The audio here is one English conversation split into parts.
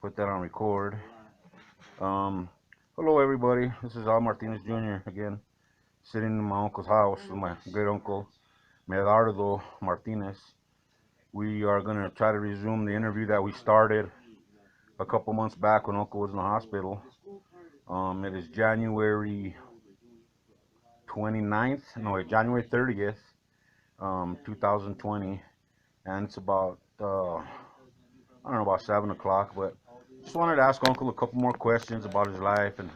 Put that on record. Um, Hello everybody. This is Al Martinez Jr. again, sitting in my uncle's house with my great uncle Medardo Martinez. We are gonna try to resume the interview that we started a couple months back when Uncle was in the hospital. It is January 29th, no, January 30th, 2020, and it's about I don't know, about 7 o'clock, but just wanted to ask Uncle a couple more questions about his life, and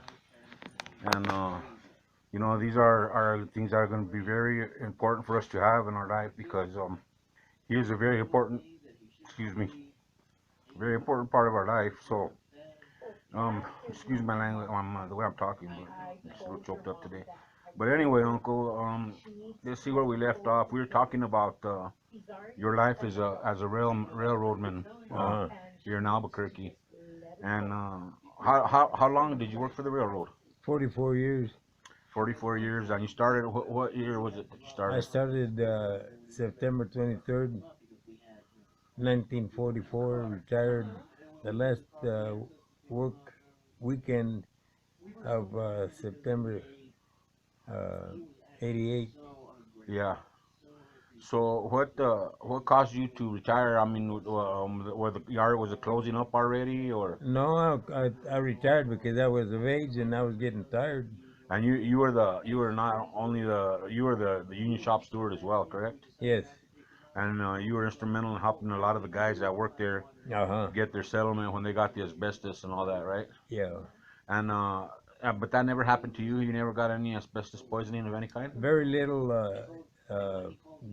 these are things that are going to be very important for us to have in our life because he is a very important, excuse me, very important part of our life. So excuse my language, the way I'm talking, but I'm just a little choked up today. But anyway, Uncle, let's see where we left off. We were talking about your life as a railroadman here in Albuquerque. And how long did you work for the railroad? 44 years. 44 years. And you started, what year was it that you started? I started September 23rd, 1944, retired the last work weekend of September 88. Yeah. So what caused you to retire? I mean, were the yard, was it closing up already, or? No, I retired because I was of age and I was getting tired. And you were not only the union shop steward as well, correct? Yes. And you were instrumental in helping a lot of the guys that worked there get their settlement when they got the asbestos and all that, right? Yeah. And but that never happened to you. You never got any asbestos poisoning of any kind. Very little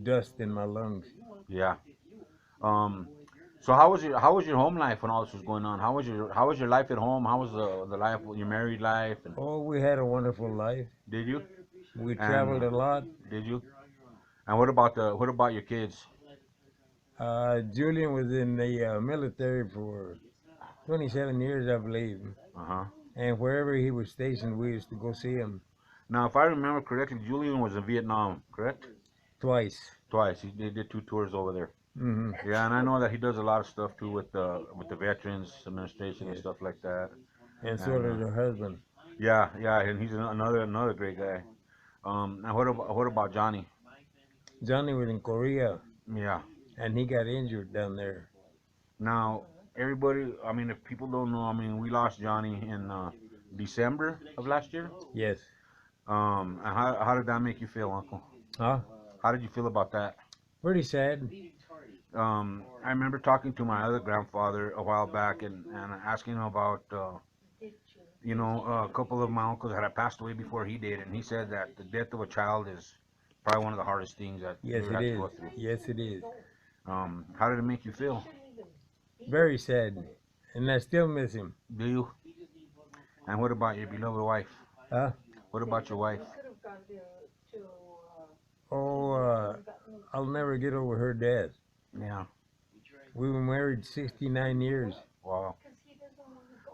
dust in my lungs. Yeah. Um. So how was your home life when all this was going on? How was your life at home? How was the life, your married life? And Oh, we had a wonderful life. did you? We And traveled a lot. did you? And what about your kids? Julian was in the military for 27 years, I believe. Uh-huh. And wherever he was stationed, we used to go see him Now, if I remember correctly, Julian was in Vietnam, correct? twice. Twice. They did 2 tours over there. Hmm. Yeah, and I know that he does a lot of stuff too with the Veterans Administration and Yes. stuff like that. And so And did her husband. yeah, and he's another great guy. And what about Johnny? Johnny was in Korea, Yeah. and he got injured down there. Now, everybody, I mean, if people don't know, I mean, we lost Johnny in December of last year. Yes. And how did that make you feel, Uncle? Huh? How did you feel about that? Pretty sad. I remember talking to my other grandfather a while back and asking him about, a couple of my uncles that had passed away before he did, and he said that the death of a child is probably one of the hardest things that you Yes, ever it have to is. go through. Yes, it is. How did it make you feel? Very sad. And I still miss him. Do you? And what about your beloved wife? Huh? What about your wife? Oh, I'll never get over her death. Yeah. We were married 69 years. Wow.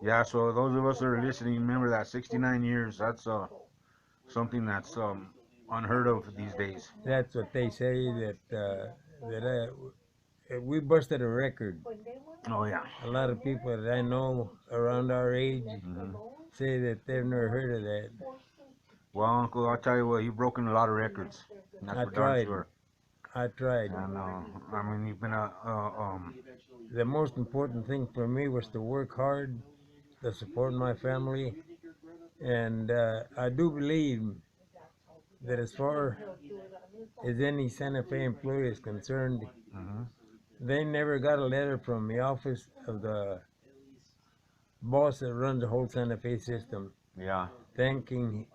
Yeah. So those of us that are listening, remember that 69 years. That's something that's unheard of these days. That's what they say, we busted a record. Oh yeah. A lot of people that I know around our age Hmm. say that they've never heard of that. Well, Uncle, I'll tell you what, you've broken a lot of records. And that's I for darn tried. sure. I tried. And I mean, you've been The most important thing for me was to work hard, to support my family, and I do believe that as far as any Santa Fe employee is concerned, mhm. they never got a letter from the office of the boss that runs the whole Santa Fe system Yeah. thanking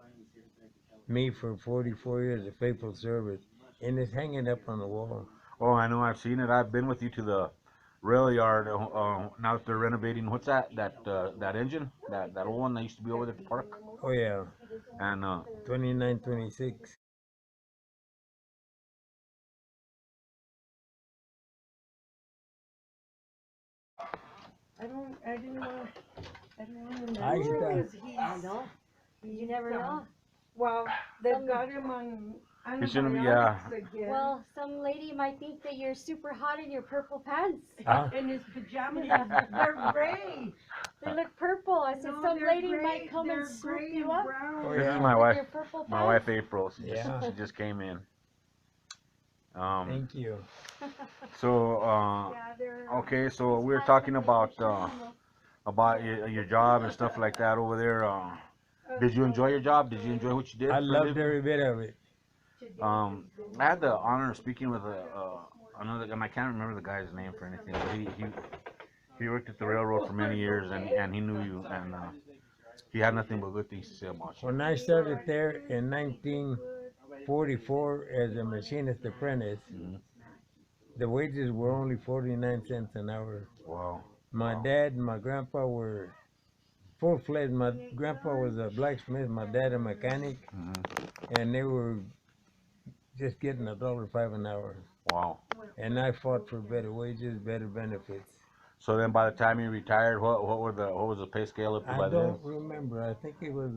me for 44 years of faithful service, and it's hanging up on the wall. Oh, I know. I've seen it. I've been with you to the rail yard. Now that they're renovating, what's that? That engine? That old one that used to be over there at the park? Oh yeah, And 29, 26. I didn't want Ahí to está. because he's, You never know. well, they've got him on You shouldn't be, yeah. Well, some lady might think that you're super hot in your purple pants. Huh? In his pajamas, Yeah. they're gray. They look purple. I said No, some they're lady gray. might come and They're swoop gray you and up brown. Oh, This is yeah. my with wife. your purple My pants. wife April. Yeah. She just came in. Thank you. So okay, so we were talking about your job and stuff like that over there. Did you enjoy your job? Did you enjoy what you did? I for a loved living? every bit of it. I had the honor of speaking with another, and I can't remember the guy's name for anything, but he worked at the railroad for many years, and he knew you, and he had nothing but good things to say about you. When I started there in 1944 as a machinist apprentice, Mhm. the wages were only 49 cents an hour. Wow. My Wow. dad and my grandpa were full-fledged. My grandpa was a blacksmith, my dad a mechanic, Mhm. and they were just getting $1.05 an hour. Wow. And I fought for better wages, better benefits. So then, by the time you retired, what was the pay scale up to I by then? don't remember. I think it was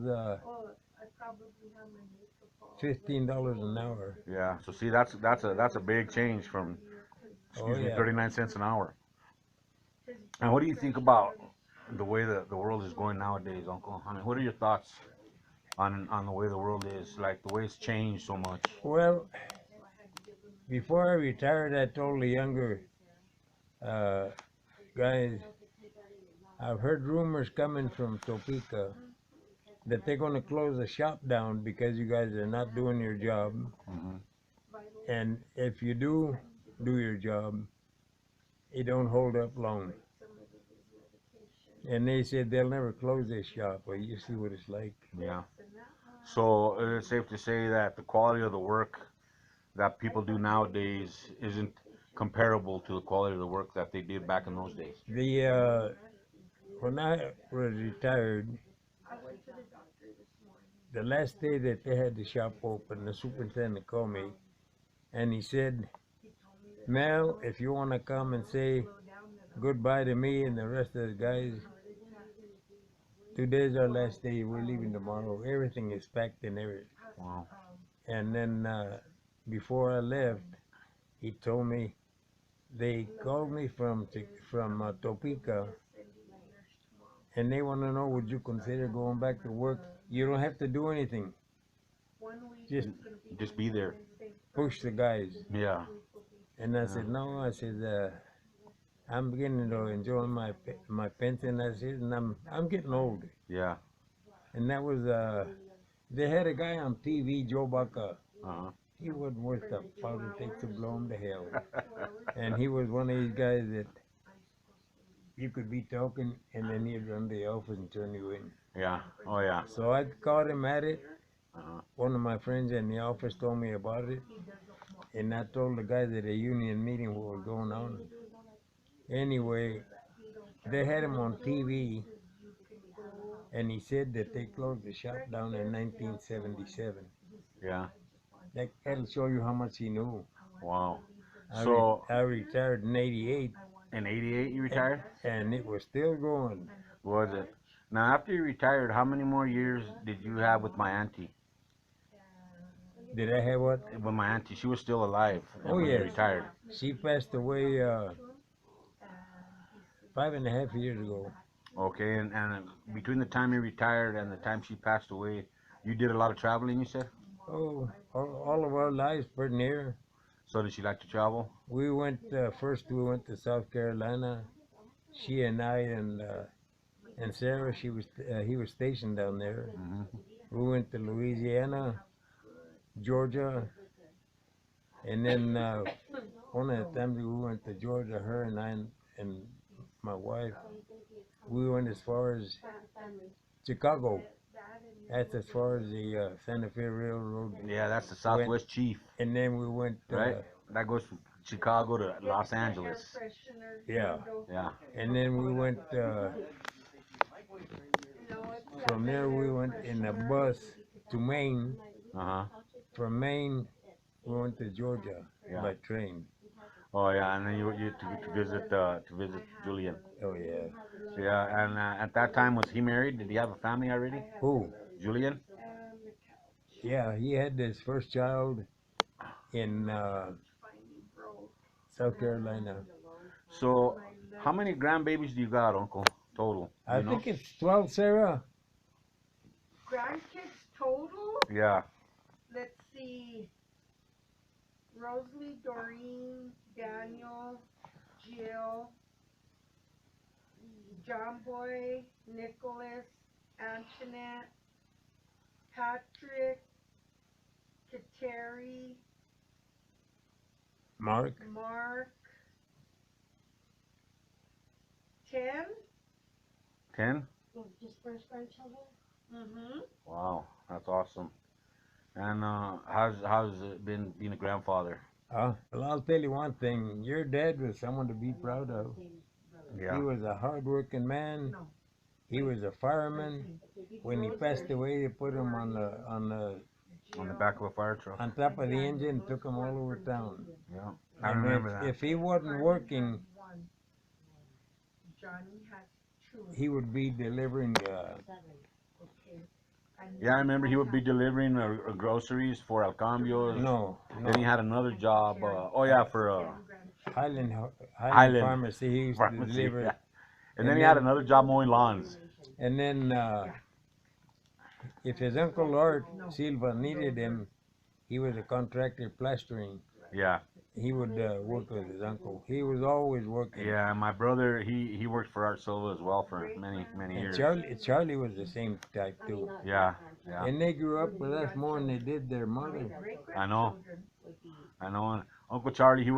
$15 an hour. Yeah. So see, that's a big change from, Oh, excuse me, yeah. 39 cents an hour. And what do you think about the way the world is going nowadays, Uncle? I mean, what are your thoughts on the way the world is, like the way it's changed so much? Well, before I retired, I told the younger uh, guys, I've heard rumors coming from Topeka that they're going to close the shop down because you guys are not doing your job. Hmm. And if you do your job, it don't hold up long. And they said they'll never close this shop, but you see what it's like. Yeah. So it's safe to say that the quality of the work that people do nowadays isn't comparable to the quality of the work that they did back in those days. When I was retired, the last day that they had the shop open, the superintendent called me and he said, Mel, if you want to come and say goodbye to me and the rest of the guys, today's our last day. We're leaving tomorrow. Everything is packed and everything. Wow. And then before I left, he told me they called me from Topeka, and they want to know would you consider going back to work? You don't have to do anything. Just Just be there. push the guys. Yeah. And I said no. I said I'm beginning to enjoy my pension. I said, and I'm getting old. Yeah. And that was they had a guy on TV, Joe Baca. Uh-huh. He wasn't worth the powder it takes to blow him to hell. And he was one of these guys that you could be talking and then he'd run to the office and turn you in. Yeah. Oh yeah. So I caught him at it. Uh-huh. One of my friends in the office told me about it. And I told the guys at a union meeting what was going on. Anyway, they had him on TV. And he said that they closed the shop down in 1977. Yeah. That'll show you how much he knew. Wow. I So retired in '88, in '88 you retired? and it was still going. Was it? Now after you retired, how many more years did you have with my auntie? Did I have what? With my auntie, she was still alive Oh, when you yes. retired. She passed away 5.5 years ago. Okay, and between the time you retired and the time she passed away, you did a lot of traveling, you said? Oh, all of our lives pretty near. So did she like to travel? We went first. We went to South Carolina. She and I and Sarah. He was stationed down there. Hmm. We went to Louisiana, Georgia, and then one of the times we went to Georgia, her and I and my wife, we went as far as Chicago. That's as far as the Santa Fe Railroad. Yeah, that's the Southwest Chief, And then we went, right? That goes from Chicago to Los Angeles. yeah. Yeah. And then we went, from there we went in a bus to Maine. Uh-huh. From Maine, we went to Georgia Yeah. by train. Oh yeah, and then you to visit Julian. Oh, yeah. Yeah, and at that time was he married? Did he have a family already? Who? Julian? Yeah, he had his first child in South Carolina. So, how many grandbabies do you got, Uncle? Total? I You know? think it's 12, Sarah. Grandkids total, Yeah. let's see. Rosalie, Doreen, Daniel, Jill, John Boy, Nicholas, Antoinette, Patrick, Kateri, Mark. Mark, 10. 10? Just first grandchildren? Mm-hmm. Wow, that's awesome. And how's it been being a grandfather? Well, I'll tell you one thing. Your dad was someone to be proud of. Yeah. He was a hard-working man. He was a fireman. When he passed away, they put him on On the back of a fire truck. on top of the engine, and took him all over town. Yeah. I And remember that. if he wasn't working, Johnny has 2. he would be delivering. Yeah, I remember he would be delivering groceries for El Cambios. No, Then he had another job. Oh yeah, for Highland Highland Pharmacy. He used to pharmacy. deliver. Yeah. And then And he had then- another job mowing lawns. And then, if his uncle Art Silva needed him, he was a contractor plastering. Yeah. He would work with his uncle. He was always working. Yeah, my brother, he worked for Art Silva as well for many And years. Charlie was the same type too. Yeah, yeah. And they grew up with us more than they did their mother. I know. I know. And Uncle Charlie, he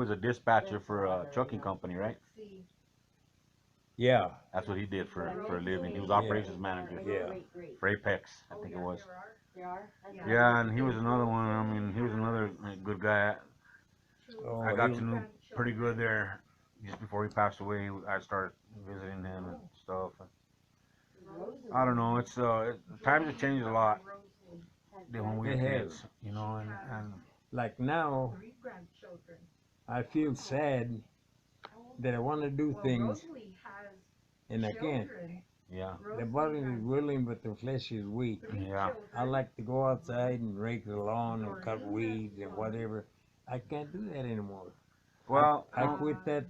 was a dispatcher for a trucking company, right? Yeah, That's what he did for a living. He was operations manager yeah. for Apex, I think it was. There are? Yeah, and he was another one. I mean, he was another good guy. Oh, I got he- to know pretty good there. Just before he passed away, I started visiting him and stuff. I don't know. It's times have changed a lot than when we were They have. kids, you know. And Like now, I feel sad that I want to do things and I can't. yeah, The body is willing, but the flesh is weak. yeah. I like to go outside and rake the lawn and cut weeds and whatever. I can't do that anymore. Well, I quit that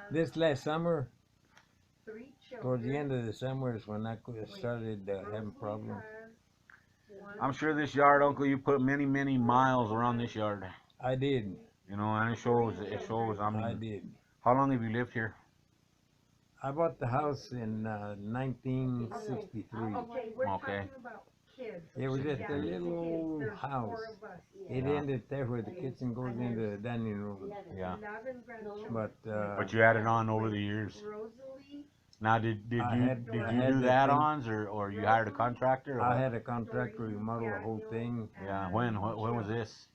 this last summer. Towards the end of the summer is when I started having problems. I'm sure this yard, Uncle, you put many miles around this yard. I did. You know, and it shows. It shows. I I mean, did. how long have you lived here? I bought the house in 1963. Okay, we're Okay. talking about kids. It was just a little old There's house. 4 of us. It Yeah. ended there where the kitchen goes into the dining room. Yeah. 11 grandchildren. But But you added on over the years. Rosalie, Now, did you I had do the the add-ons or you hired a contractor? Or I what? had a contractor remodel the whole thing. Yeah. When was this?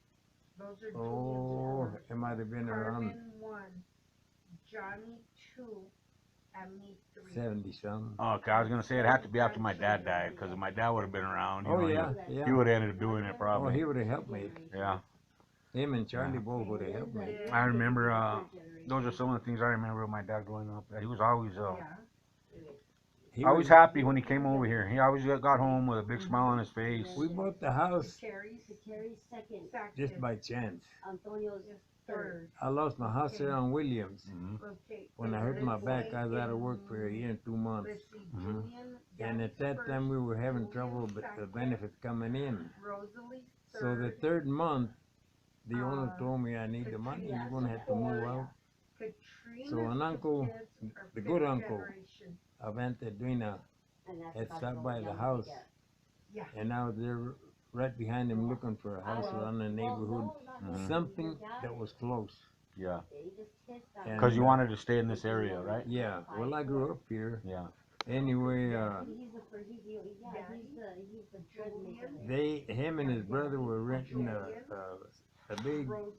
those are Oh, Julia's it might have been around Carmen 1, Johnny 2, and me 3. 70 some. Okay, I was gonna say it had to be after my dad died, because if my dad would have been around, you Oh know, yeah, he yeah. would have ended up doing it Oh, probably. he would have helped me. Yeah. Him and Charlie both would have helped me. I remember. Those are some of the things I remember of my dad growing up. He was always He always was- happy when he came over here. He always got home with a big smile on his face. We bought the house Terry's Terry's second, just by chance. Antonio's third. I lost my house there on Williams. Mhm. Okay. When I hurt my back, I was out of work for a year and 2 months. Let's see, Mhm. Julian, And at that time, we were having trouble with the benefits coming in. Rosalie, So the third month, the owner told me I need the money. You're gonna have to move out. Katrina, So an uncle, the good fifth uncle, generation. Avante Duina, And that's had about stopped the by only the young house, we get. Yeah. and I was there right behind him looking for a house around the neighborhood, Mhm. something that was close. Yeah. They just hit that. And, Because you wanted to stay in this area, right? Yeah, well, I grew up here. Yeah. Anyway, He's the first, he's the third maker. him and his brother were renting a big Rosalie,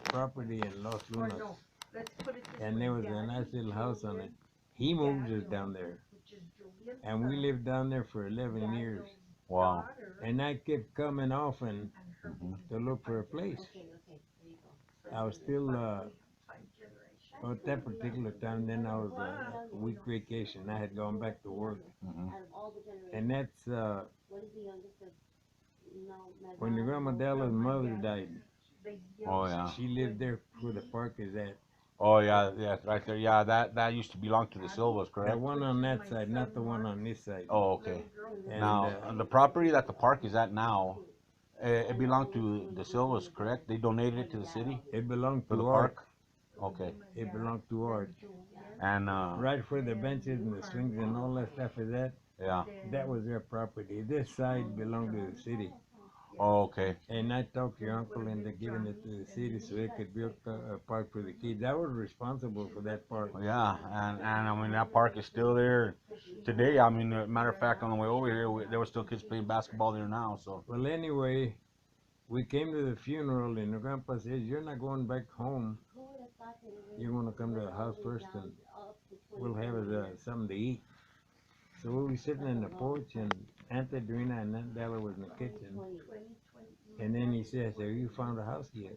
property in Los or Lunas, no, let's put it this and way, there was a Daddy, nice little house on it. He moved us down there, which is Julian's and we son, lived down there for 11 years. Daniel's Wow. daughter, And I kept coming often and her Mhm. to look for a place. Okay, there you go. I was still, 5 generation. at that particular time, then I was a week vacation. I had gone back to work. Mhm. Out of all the generations, And that's, what is the youngest of when your Grandma Della's mother died, Oh yeah. she lived there where the park is at. Oh yeah, yeah, right there. Yeah, that used to belong to the Silvas, The correct? one on that side, not the one on this side. Oh, okay. And Now, the property that the park is at now, it belonged to the Silvas, correct? They donated it to the city it belonged for the to Art. park. Okay. It belonged to Art. And Right where the benches and the swings and all that stuff is at, yeah. that was their property. This side belonged to the city. Oh, okay. And I talked your uncle into giving it to the city so they could build a park for the kids. I was responsible for that park. Yeah, and I mean that park is still there today. I mean, matter of fact, on the way over here, there were still kids playing basketball there now. So Well, anyway, we came to the funeral and the grandpa says, "You're not going back home. You're going to come to the house first and we'll have something to eat." So we were sitting in the porch and Aunt Adrena and Aunt Della was in the kitchen. And then he says, "Have you found a house yet?"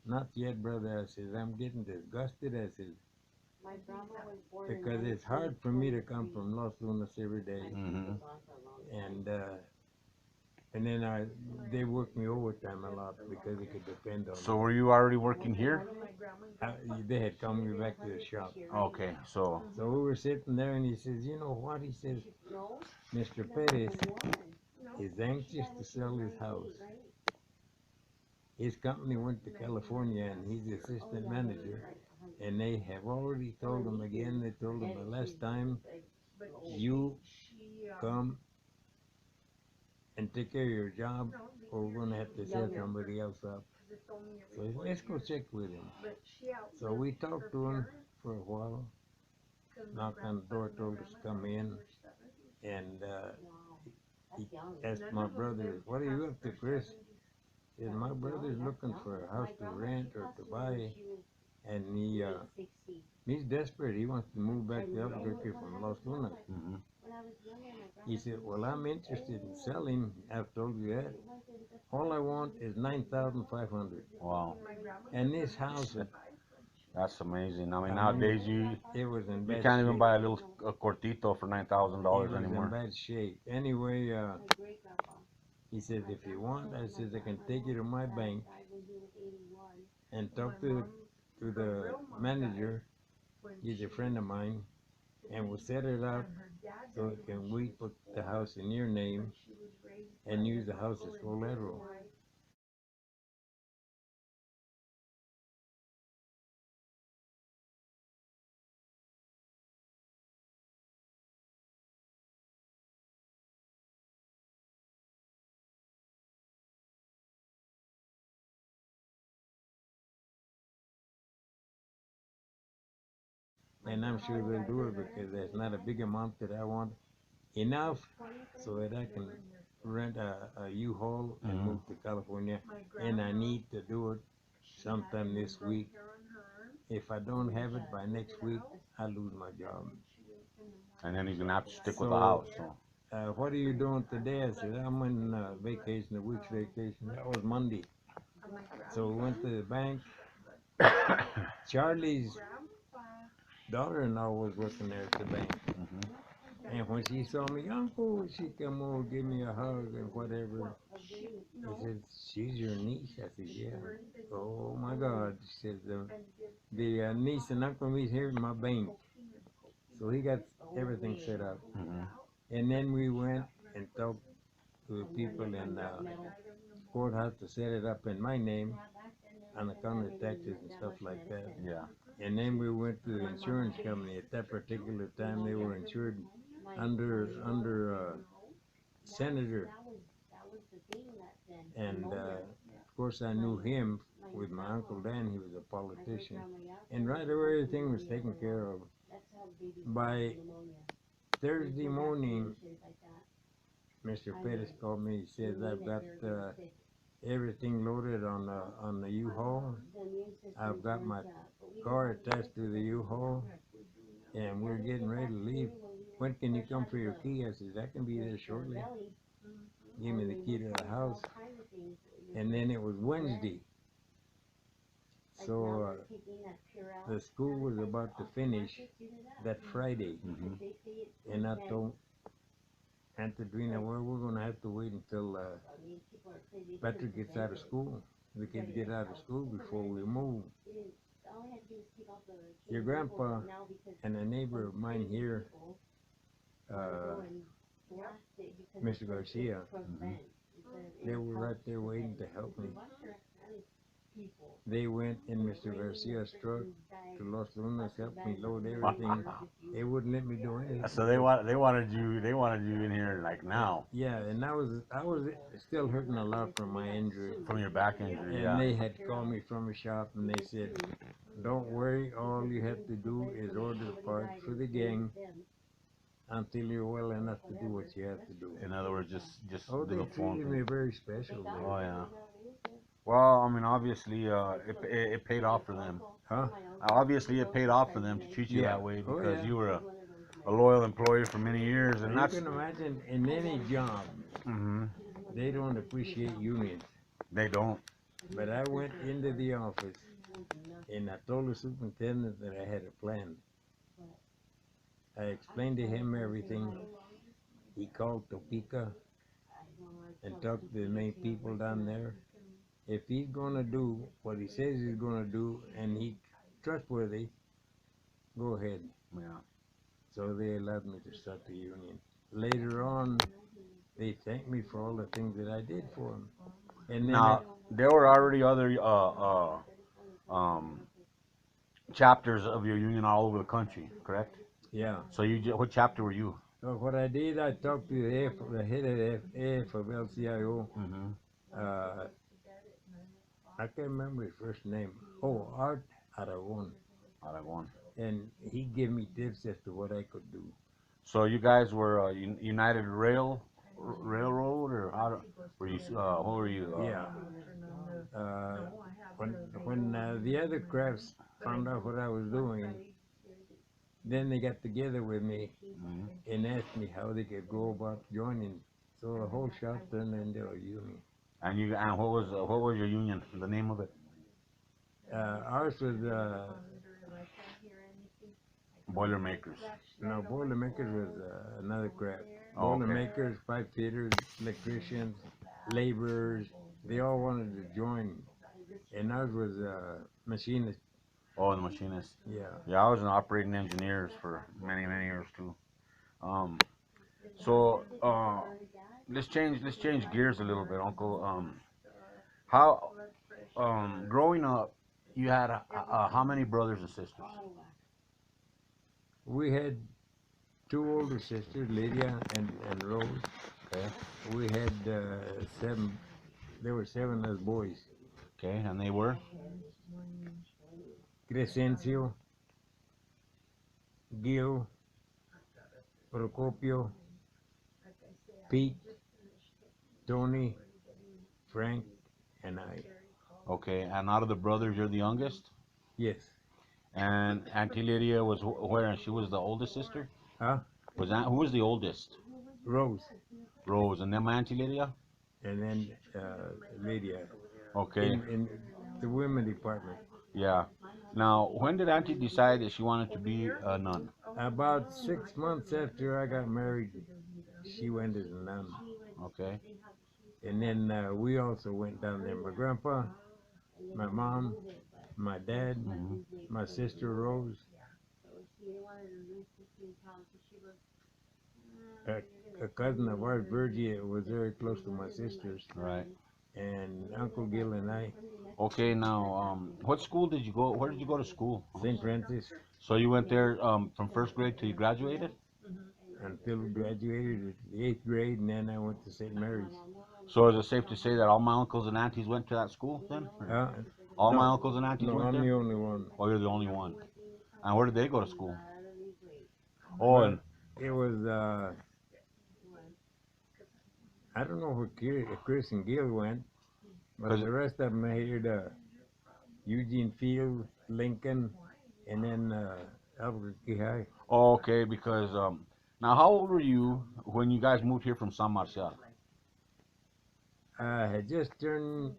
"Not yet, brother." I says, "I'm getting disgusted." I says, "Because it's hard for me to come from Los Lunas every day." hmm And and then they worked me overtime a lot because they could depend on So were you already working here? They had called me back to the shop. Okay, so So we were sitting there and he says, "You know what?" He says, "Mr. Perez is anxious to sell his house. His company went to California and he's the assistant manager. And they have already told him again, they told him the last time, you come and take care of your job or we're going to have to set somebody else up." So he said, "Let's go check with him." So we talked to him for a while, knocked on the door, told us to come in, and he asked my brother, "What are you up to, Chris?" He said, "My brother's looking for a house to rent or to buy, and he's desperate. He wants to move back to Albuquerque from Los Lunas." hmm He said, "Well, I'm interested in selling. I've told you that. All I want is 9,500. Wow, And this house, that's amazing. I mean, I nowadays it was in you bad can't even shape. buy a little cortito for $9,000 It was in anymore. bad shape. Anyway, he said, if you want," I says, "I can take you to my bank and talk to the manager. He's a friend of mine, and we'll set it up so we put the house in your name and use the house as collateral." And I'm sure they'll do it because there's not a big amount that I want. Enough so that I can rent a U-Haul and Mhm. move to California. And I need to do it sometime this week. If I don't have it by next week, I lose my job. And then he's gonna have to stick with the So, house. So What are you doing today? I said, "I'm on vacation, a week's vacation." That was Monday. So we went to the bank. Charlie's daughter-in-law was working there at the bank. Mhm. And when she saw me, "Uncle," she come over, give me a hug and whatever. He said, "She's your niece?" I said, "Yeah." "Oh my God." She said, the niece and uncle meet here in my bank." So he got everything set up. Mhm. And then we went and talked to the people in courthouse to set it up in my name on account of taxes and stuff like that. Yeah. And then we went to the insurance company. At that particular time, they were insured under Senator. And of course, I knew him with my Uncle Dan. He was a politician. And right away, everything was taken care of. By Thursday morning, Mr. Pettis called me. He says, "I've got everything loaded on the U-Haul. I've got my car attached to the U-Haul, and we're getting ready to leave. When can you come for your key?" I says, "I can be there shortly." Give me the key to the house. And then it was Wednesday. So the school was about to finish that Friday. Mhm. And I told Antadrina, well, we're going to have to wait until Patrick gets out of school. The kids get out of school before we move. Your grandpa and a neighbor of mine here, uh, Mr. Garcia, they were right there waiting to help me. They went in Mr. Garcia's truck to Los Lunas, helped me load everything. They wouldn't let me do anything. So they wanted you in here like now Yeah, and I was still hurting a lot from my injury. from your back injury. And Yeah. they had called me from a shop and they said, "Don't worry, all you have to do is order the parts for the gang until you're well enough to do what you have to do." In other words, just Oh, do they the phone treated thing. me very special. Oh yeah. Well, I mean, obviously, it paid off for them. Huh? Obviously, it paid off for them to treat you Yeah. that way Oh, because yeah. you were a loyal employee for many years, and You that's. can imagine in any job, Hmm. they don't appreciate unions. They don't. But I went into the office and I told the superintendent that I had a plan. I explained to him everything. He called Topeka and talked to the main people down there. If he's gonna do what he says he's gonna do and he's trustworthy, go ahead. Yeah. So they allowed me to start the union. Later on, they thanked me for all the things that I did for them. And then Now there were already other um, chapters of your union all over the country, correct? yeah. So what chapter were you? So what I did, I talked to the head of the AF of LCIO. Mm-hmm. I can't remember his first name. Oh, Art Aragon. Aragon. And he gave me tips as to what I could do. So you guys were United Railroad, or were you? What were you? Yeah. When the other crafts found out what I was doing, then they got together with me Mhm. and asked me how they could go about joining. So the whole shop turned into a union. And what was your union? The name of it? Ours was Boilermakers. no, Boilermakers was another craft. Oh, okay. Boilermakers, pipe fitters, electricians, laborers, they all wanted to join. And ours was machinists. Oh, the machinist. Yeah. Yeah, I was an operating engineers for many years too. Um, so let's change gears a little bit, Uncle. How growing up, you had how many brothers and sisters? We had two older sisters, Lydia and Rose. Okay. We had seven, there were seven of us boys. Okay, and they were. Crescencio, Gil, Procopio, Pete, Tony, Frank, and I. Okay, and out of the brothers, you're the youngest. Yes. And Auntie Lydia was where? And she was the oldest sister. Huh? Who was the oldest? Rose. Rose, and then my Auntie Lydia. And then Lydia. Okay. In the women department. Yeah. Now, when did Auntie decide that she wanted to be a nun? About 6 months after I got married, she went as a nun. Okay. And then we also went down there. My grandpa, my mom, my dad, Mhm. my sister Rose, a cousin of ours, Virgie, was very close to my sisters, Right. and Uncle Gil and I, Okay. Now, what school did you go? Where did you go to school? St. Francis, So you went there from first grade till you graduated. until we graduated at the 8th grade, and then I went to St. Mary's. So is it safe to say that all my uncles and aunties went to that school then? All No. my uncles and aunties No, went I'm there. the only one. Oh, you're the only one. And where did they go to school? Oh, Well, and it was, I don't know where Chris and Gil went, but 'Cause- the rest of them I heard Eugene Field, Lincoln, and then Albuquerque High. oh, okay, because now how old were you when you guys moved here from San Marcial? I had just turned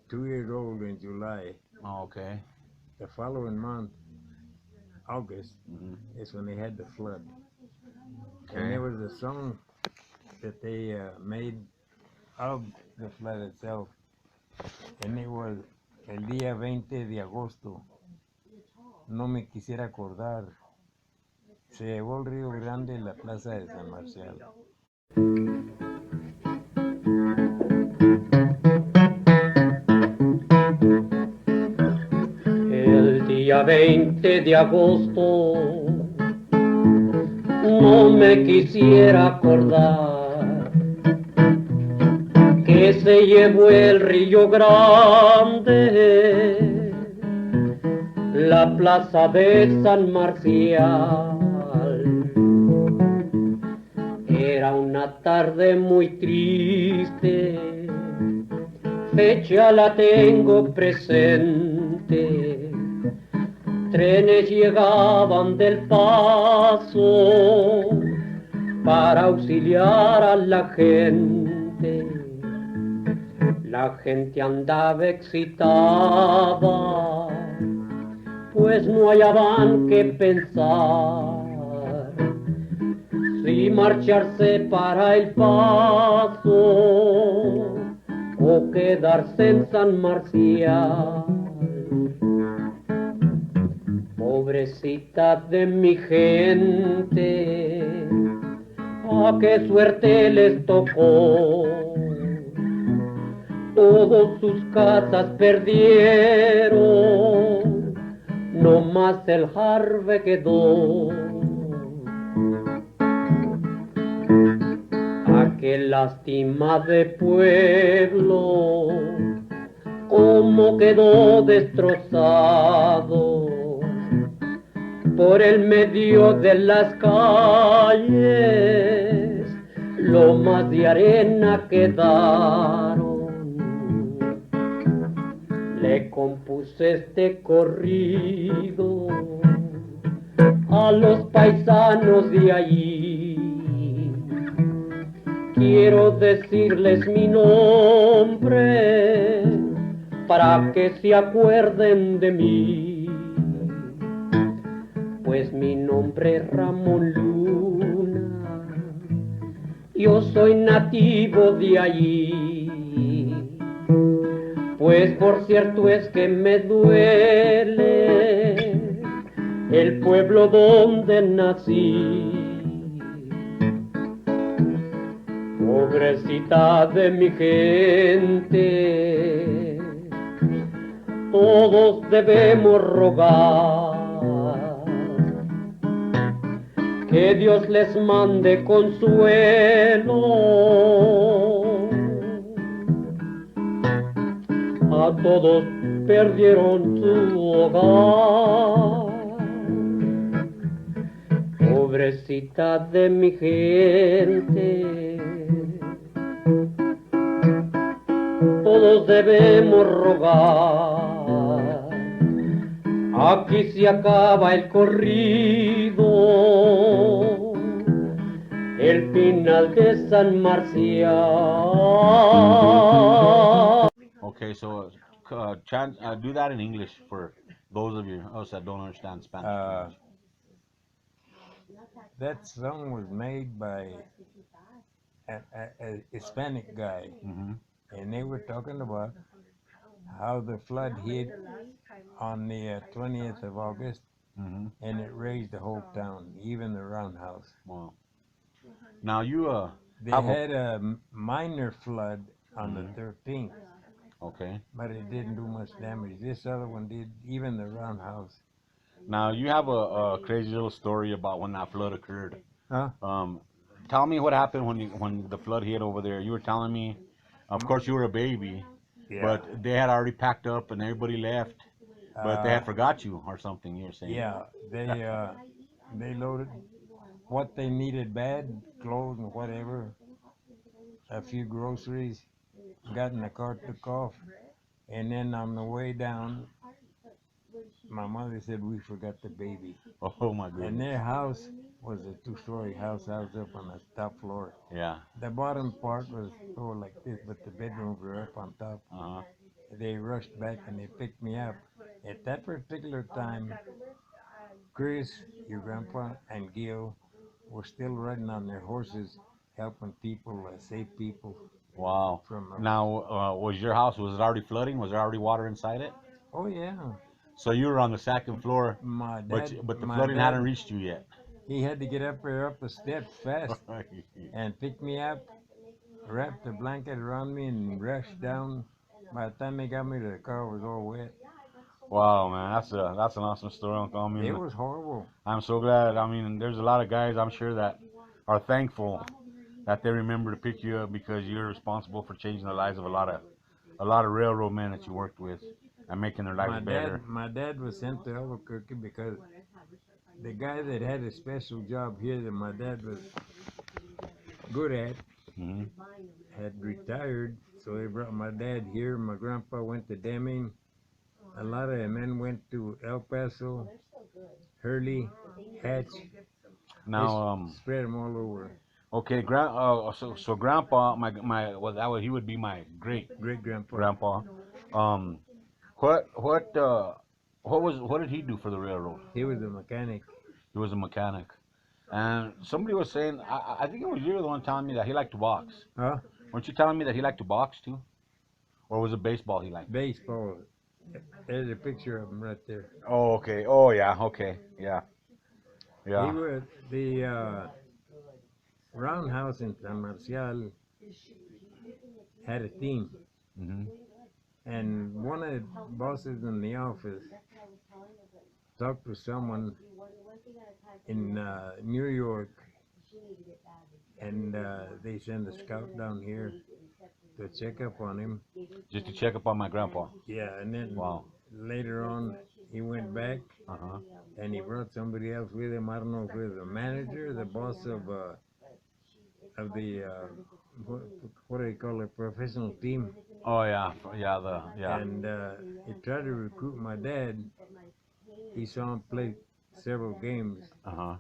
2 years old in July. Oh, okay. The following month, August, Hmm. is when they had the flood. And there was a song that they made of the flood itself, and it was El día 20 de agosto, no me quisiera acordar, se llevó el río Grande la plaza de San Marcial. El día 20 de agosto no me quisiera acordar que se llevó el río Grande la plaza de San Marcial. Era una tarde muy triste, fecha la tengo presente. Trenes llegaban del Paso para auxiliar a la gente. La gente andaba excitada, pues no hallaban qué pensar, si marcharse para el Paso o quedarse en San Marcial. Pobrecita de mi gente, a qué suerte les tocó. Todos sus casas perdieron, no más el jarbe quedó. Aquel lástima de pueblo, cómo quedó destrozado. Por el medio de las calles, lomas de arena quedaron. Le compuse este corrido a los paisanos de allí. Quiero decirles mi nombre para que se acuerden de mí. Pues mi nombre es Ramón Luna, yo soy nativo de allí. Pues por cierto es que me duele el pueblo donde nací. Pobrecita de mi gente, todos debemos rogar que Dios les mande consuelo. A todos perdieron su hogar. Pobrecita de mi gente, todos debemos rogar. Aquí se acaba el corrido, el final de San Marcial. Okay, so do that in English for those of you us that don't understand Spanish. That song was made by a Hispanic guy, and they were talking about how the flood hit on the 20th of August, and it raised the whole town, even the roundhouse. Wow. Now you They had a minor flood on the 13th, okay. but it didn't do much damage. This other one did, even the roundhouse. Now you have a crazy little story about when that flood occurred. Huh? Tell me what happened when the flood hit over there. You were telling me, of course you were a baby, but they had already packed up and everybody left, but they had forgot you or something. You were saying. Yeah, they loaded what they needed bad, clothes and whatever, a few groceries, got in the car, took off, and then on the way down, my mother said we forgot the baby. Oh my goodness. And their house was a two-story house up on the top floor. Yeah. The bottom part was like this, but the bedrooms were up on top. They rushed back and they picked me up. At that particular time, Chris, your grandpa, and Gil were still riding on their horses, helping people, save people Wow. from. Now, was your house, was it already flooding? Was there already water inside it? Oh yeah, So you were on the second floor, my but dad. but the my flooding dad, hadn't reached you yet. He had to get up the steps fast and pick me up, wrap the blanket around me, and rush down. By the time they got me to the car, it was all wet. Wow, man, that's an awesome story, Uncle. I mean, It was horrible. I'm so glad. I mean, there's a lot of guys I'm sure that are thankful that they remember to pick you up because you're responsible for changing the lives of a lot of railroad men that you worked with and making their lives better. My dad was sent to Albuquerque because the guy that had a special job here that my dad was good at Hmm. had retired, so they brought my dad here. My grandpa went to Deming. A lot of men went to El Paso, Hurley, Hatch. Now, Spread them all over. okay, so grandpa, well, he would be my great Great grandpa. grandpa. Um, what what did he do for the railroad? He was a mechanic. He was a mechanic. And somebody was saying, I think it was you the one telling me that he liked to box. Huh? Weren't you telling me that he liked to box too? Or was it baseball he liked? Baseball. There's a picture of him right there. Oh, okay. Oh, yeah. Okay. Yeah. He Yeah. was the roundhouse in San Marcial had a team, Hmm. and one of the bosses in the office talked to someone in New York, and they sent a scout down here to check up on him. Just to check up on my grandpa. Yeah, and then Wow. later on he went back Uh-huh. and he brought somebody else with him. I don't know if it was the manager, the boss of the what do you call it, professional team. Oh, yeah. Yeah. And he tried to recruit my dad. He saw him play several games, Uh-huh.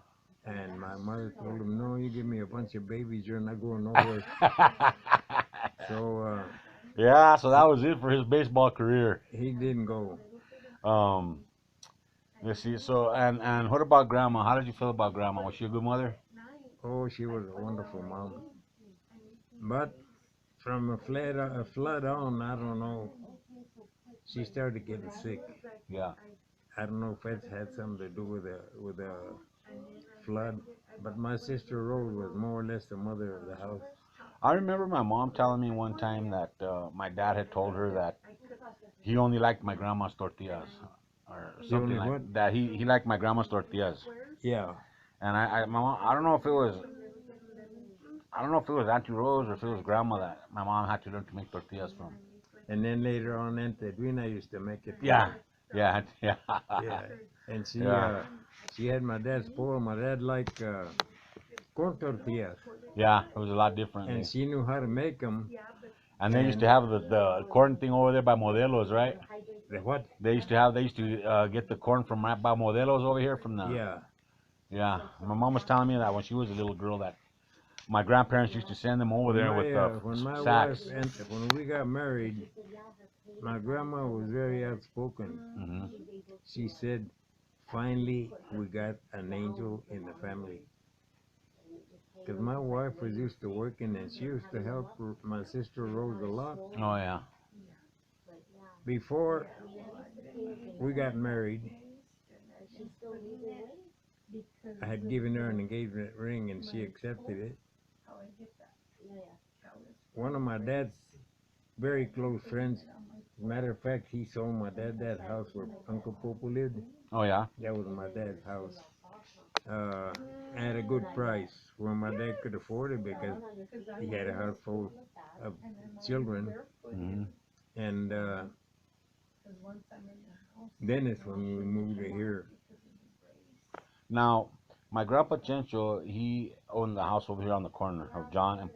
and my mother told him, "No, you give me a bunch of babies, you're not going nowhere." So Yeah, so that was it for his baseball career. he didn't go. Um, let's see. So, and what about grandma? How did you feel about grandma? Was she a good mother? Oh, she was a wonderful mom. But from a flood on, I don't know, she started getting sick. Yeah. I don't know if it had something to do with the flood, but my sister Rose was more or less the mother of the house. I remember my mom telling me one time that my dad had told her that he only liked my grandma's tortillas, or He only something like what? that. He liked my grandma's tortillas, Yeah. and my mom, I don't know if it was Auntie Rose or if it was grandma that my mom had to learn to make tortillas from. And then later on, Aunt Edwina used to make it. Yeah, yeah, yeah. Yeah. And Yeah. she had my dad spoiled. My dad liked corn tortillas, Yeah, it was a lot different. and she knew how to make them. And they used to have the corn thing over there by Modelo's, right? The what? They used to get the corn from right by Modelo's over here from the. Yeah. Yeah. My mom was telling me that when she was a little girl that my grandparents used to send them over there with When my sacks. wife and when we got married, my grandma was very outspoken. Hmm. She said, "Finally, we got an angel in the family." Because my wife was used to working and she used to help my sister Rose a lot. Oh yeah. Before we got married, I had given her an engagement ring and she accepted it. One of my dad's very close friends, matter of fact, he sold my dad that house where Uncle Popo lived. Oh yeah. That was my dad's house. At a good price where my dad could afford it because he had a house full of children. Hmm. And then it's when we moved to here. Now, my grandpa Chencho, he owned the house over here on the corner of John and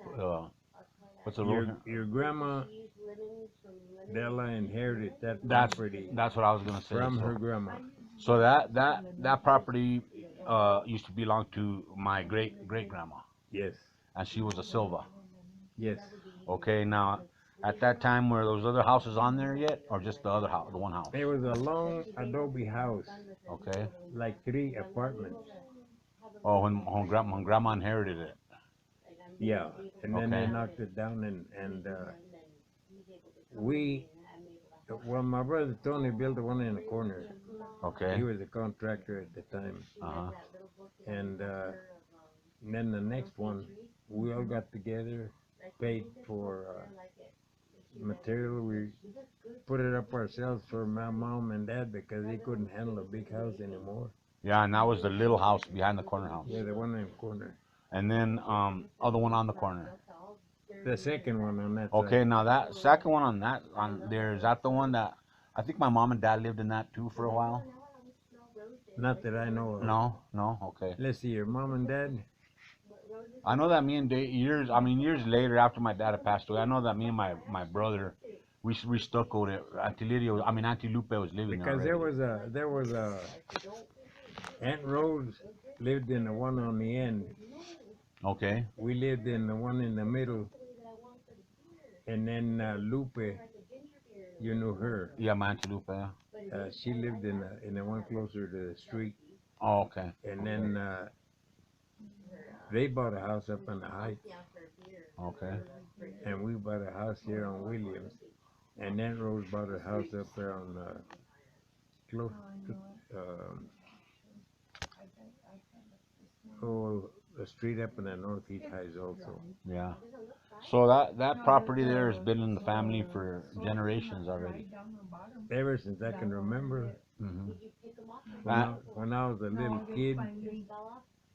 what's the road? Your grandma Della inherited that That's property that's what I was gonna say. from So- her grandma. So that property used to belong to my great grandma, Yes, and she was a Silva. yes. Okay, now at that time were those other houses on there yet, or just the other house, the one house? It was a long adobe house, Okay, like 3 apartments. Oh, when grandma inherited it. Yeah, and then they Okay. knocked it down, and we, well, my brother Tony built the one in the corner. Okay. He was a contractor at the time, Uh-huh. and then the next one, we all got together, paid for material. We put it up ourselves for my mom and dad because they couldn't handle a big house anymore. Yeah, and that was the little house behind the corner house. Yeah, the one in the corner. And then other one on the corner. The second one on that Okay, side. now that second one on there, is that the one that I think my mom and dad lived in that too for a while? Not that I know of. No, okay. Let's see, your mom and dad? I know that me and years later after my dad had passed away, I know that me and my brother, we stuck over there. Auntie Lupe was living there Because already. there was a Aunt Rose lived in the one on the end. Okay. We lived in the one in the middle, and then Lupe, you knew her. Yeah, my Auntie Lupe. Yeah. She lived in the one closer to the street, Oh, okay. and then they bought a house up on the Heights, Okay. and we bought a house here on Williams, and Aunt Rose bought a house up there on close to the street up in the Northeast Heights also. Yeah. So that property there has been in the family for generations already. Ever since I can remember, Hmm. when I was a little kid,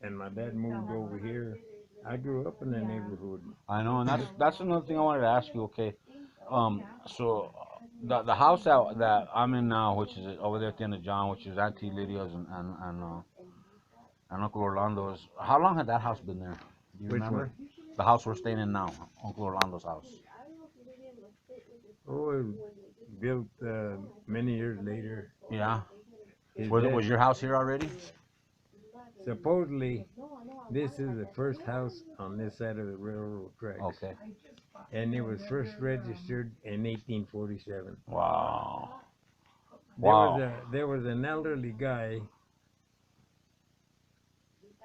and my dad moved over here, I grew up in the neighborhood. I know, and that's another thing I wanted to ask you. Okay, so the house that I'm in now, which is over there at the end of John, which is Auntie Lydia's and Uncle Orlando's. How long had that house been there? Do you Which remember? one? The house we're staying in now, Uncle Orlando's house. Oh, it was built many years later. Yeah. His Was dad- your house here already? supposedly, this is the first house on this side of the railroad tracks. Okay. And it was first registered in 1847. Wow. Wow. There was an elderly guy.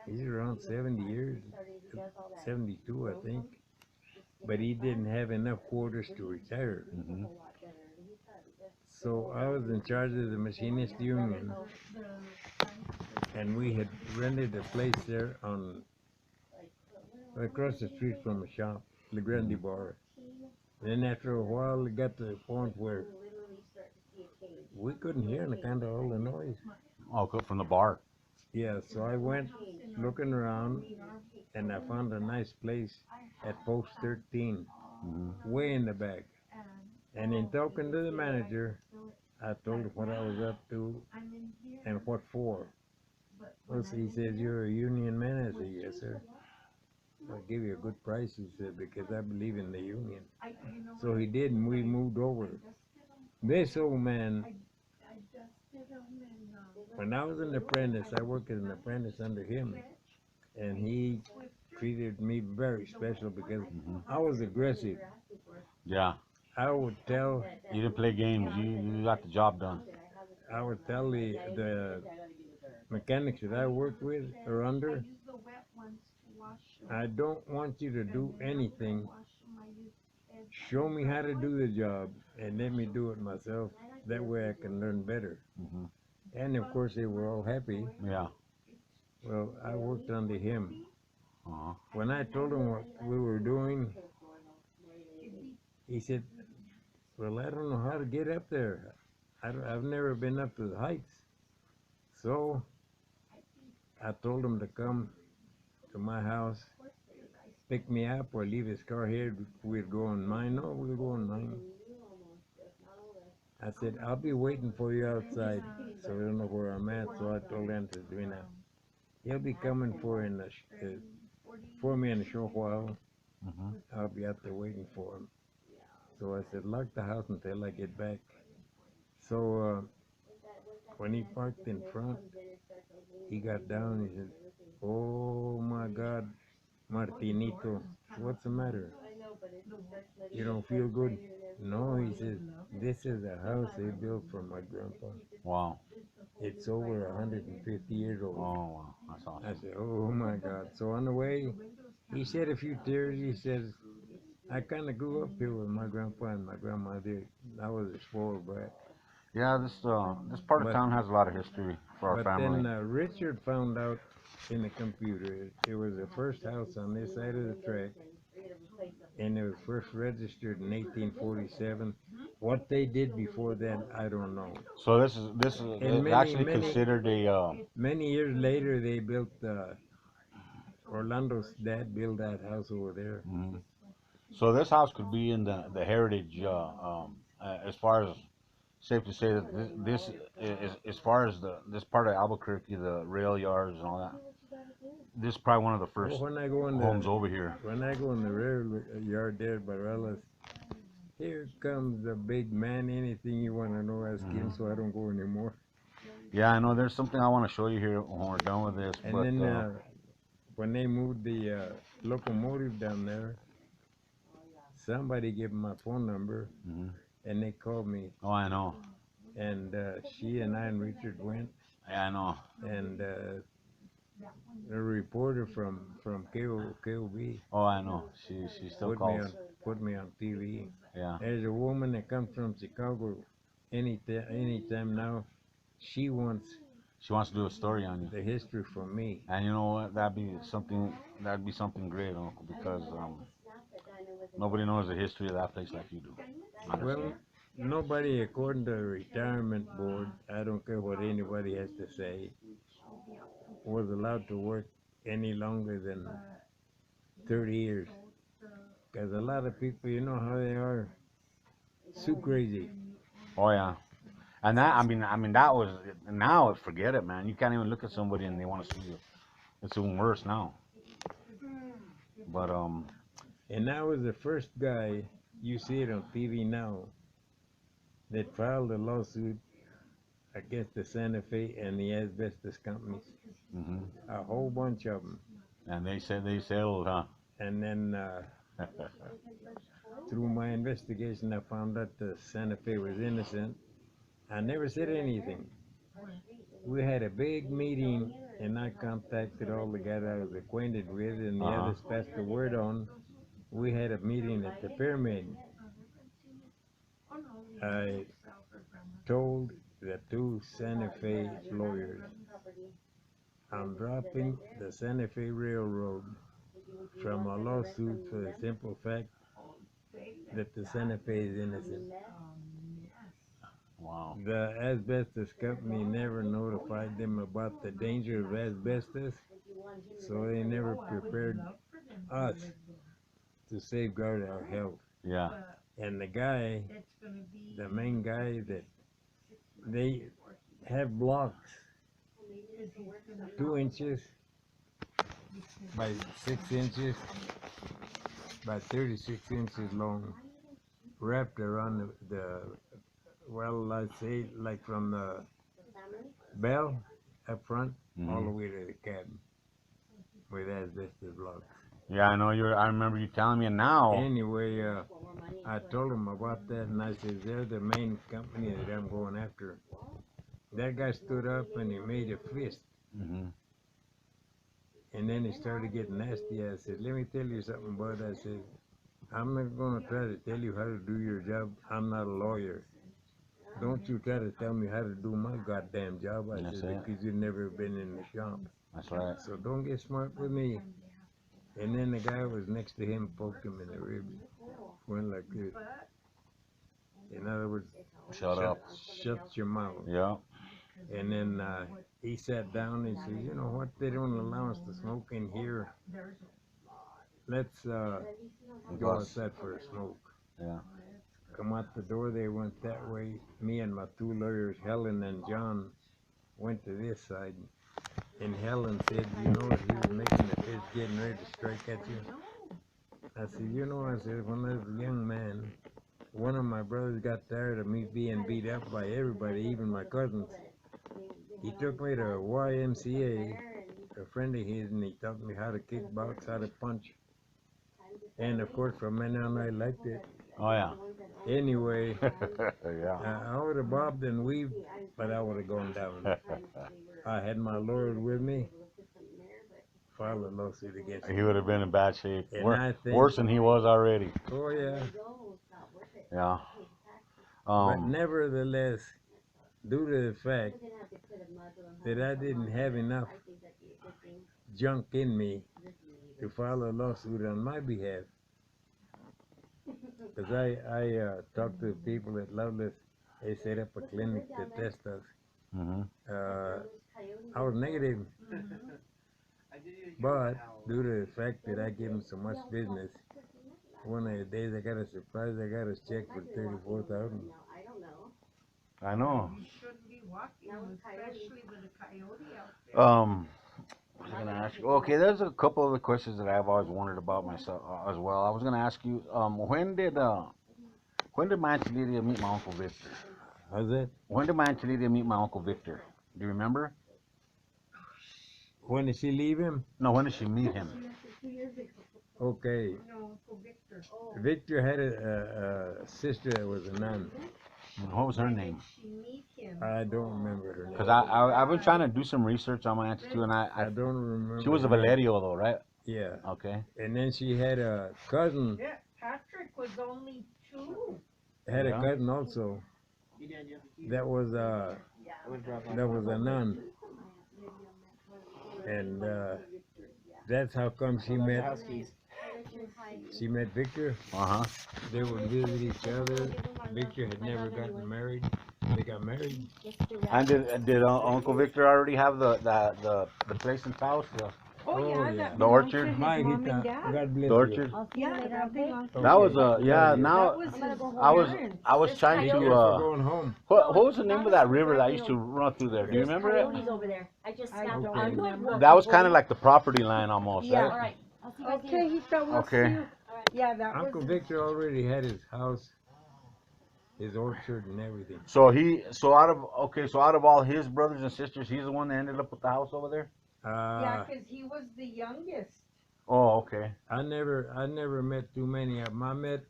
He's around 70 years, 72, I think. But he didn't have enough quarters to retire. Hmm. So I was in charge of the machinist union, and we had rented a place there on across the street from a shop, the Grande Bar. Then after a while, it got to the point where we couldn't hear any kind of all the noise. Oh, good, from the bar. Yeah, so I went looking around, and I found a nice place at post 13, Hmm. way in the back. And in talking to the manager, I told him what I was up to and what for. Well, so he says, "You're a union man?" I said, "Yes, sir." "I'll give you a good price," he said, "because I believe in the union." So he did, and we moved over. This old man, when I was an apprentice, I worked as an apprentice under him, and he treated me very special because I was aggressive. Yeah. I would tell You didn't play games. You got the job done. the mechanics that I worked with or under, "I don't want you to do anything. Show me how to do the job and let me do it myself. That way I can learn better." Hmm. And of course they were all happy. Yeah. Well, I worked under him. Uh-huh. When I told him what we were doing, he said, "Well, I don't know how to get up there. I've never been up to the heights." So I told him to come to my house, pick me up, or leave his car here. We'd go on mine. No, we'll go on mine. I said, "I'll be waiting for you outside." So I don't know where I'm at. So I told Antonina, "He'll be coming for me in a short while. Hmm. I'll be out there waiting for him." So I said, "Lock the house until I get back." So when he parked in front, he got down. He said, "Oh my God, Martinito, what's the matter? You don't feel good?" "No," he says, "this is a house they built for my grandpa." Wow. It's over 150 years old. Oh, wow. That's I awesome. said, oh my God. So on the way, he shed a few tears. He says, I kind of grew up here with my grandpa and my grandmother. I was a spoiled brat. Yeah, this part of But town has a lot of history for our but family. then Richard found out in the computer it was the first house on this side of the track, and it was first registered in 1847. What they did before that, I don't know. So this is And it's actually considered a many years later, they built Orlando's dad built that house over there. mhm. So this house could be in the heritage as far as safe to say that this is as far as this part of Albuquerque, the rail yards and all that. This is probably one of the Well, first when I go in homes the over here. rail yard there by Relis, here comes the big man. Anything you want to know, ask him, Mhm. so I don't go anymore. Yeah, I know. There's something I want to show you here when we're done with this, And but then when they moved the locomotive down there, somebody gave 'em my phone number, mhm. and they called me. Oh, I know. And she and I and Richard went, Yeah, I know. and a reporter from KOB Oh, I know. She still put me calls. on put me on TV. Yeah. There's a woman that comes from Chicago anytime now. She wants She wants to do a story on you. the history from me. And you know what? That'd be something great, Uncle, because nobody knows the history of that place like you do. Honestly. Well, nobody, according to the retirement board, I don't care what anybody has to say, was allowed to work any longer than 30 years. Because a lot of people, you know how they are, too crazy. Oh yeah. And that I mean that was now forget it, man. You can't even look at somebody and they want to sue you. It's even worse now. But And I was the first guy, you see it on TV now, that filed a lawsuit against the Santa Fe and the asbestos companies. mhm. A whole bunch of them. And they said they settled, huh? And then through my investigation, I found out the Santa Fe was innocent. I never said anything. We had a big meeting, and I contacted all the guys I was acquainted with, and the Uh-huh. others passed the word on. We had a meeting at the pyramid. I told the two Santa Fe lawyers, I'm dropping the Santa Fe Railroad from a lawsuit for the simple fact that the Santa Fe is innocent. Wow. The asbestos company never notified them about the danger of asbestos, so they never prepared us to safeguard our health. Yeah. And the guy, the main guy, that they have blocks 2 inches by 6 inches by 36 inches long, wrapped around well, I'd say like from the bell up front all the Mhm. way to the cabin with asbestos blocks. Yeah, I remember you telling me, and now Anyway, I told him about that, and I said, they're the main company that I'm going after. That guy stood up and he made a fist, mhm. and then he started getting nasty. I said, let me tell you something, bud. I said, I'm not going to try to tell you how to do your job. I'm not a lawyer. Don't you try to tell me how to do my goddamn job. I That's said, it. because you've never been in the shop. That's right. So don't get smart with me. And then the guy was next to him poked him in the ribs. Went like this. In other words, Shut up. shut your mouth. Yeah. And then he sat down and said, you know what, they don't allow us to smoke in here. Let's go Bus. outside for a smoke. Yeah. Come out the door, they went that way. Me and my two lawyers, Helen and John, went to this side. And Helen said, you know, he was making a fist, getting ready to strike at you. I said, you know, I said, when I was a young man, one of my brothers got tired of me being beat up by everybody, even my cousins. He took me to YMCA, a friend of his, and he taught me how to kickbox, how to punch. And of course, from then on, I liked it. Oh yeah. Anyway, Yeah. I would have bobbed and weaved, but I would have gone down. I had my lawyer with me, filed a lawsuit against He me. would have been in bad shape. And I think, Worse than he was already. oh yeah. Yeah. But nevertheless, due to the fact that I didn't have enough junk in me to file a lawsuit on my behalf, because I talked to people at Loveless, they set up a clinic to test us. hmm I was negative, but due to the fact that I gave them so much business, one of the days I got a surprise, I got a check for $34,000. I know. You shouldn't be walking, especially with a coyote out there. I was gonna ask you. Okay, there's a couple of the questions that I've always wondered about myself as well. I was gonna ask you, when did my Auntie Lydia meet my Uncle Victor? How's that? When did my Auntie Lydia meet my Uncle Victor? Do you remember? When did she leave him? No, when did she meet him? Okay, No, Uncle Victor. Victor had a sister that was a nun. What was her name? She meet him. I don't remember her name. Because I've been trying to do some research on my auntie too, and I I don't remember. she was a her name. Valerio though, right? Yeah. Okay. And then she had a cousin, Yeah, Patrick was only 2. had a Yeah. cousin also. That was a nun. And that's how come she met Victor. Uh huh. They would visit each other. Victor had never gotten married. They got married. And did Uncle Victor already have the place in Taos? Oh, yeah. The orchard? My Hita, God bless The orchard? Yeah, that belonged to That was Okay. yeah. That Now was his I was trying Thank you to for going home. what was the name of that river that used to run through there? Do you remember it? Coyotes over there. I just I snapped don't on remember. That was kind of like the property line almost, Yeah. All right? right. I'll see you guys Okay, he thought we'll Okay. see you. Yeah, that Uncle was Victor already had his house, his orchard, and everything. So out of all his brothers and sisters, he's the one that ended up with the house over there. yeah, because he was the youngest. Oh, okay. I never met too many of them. I met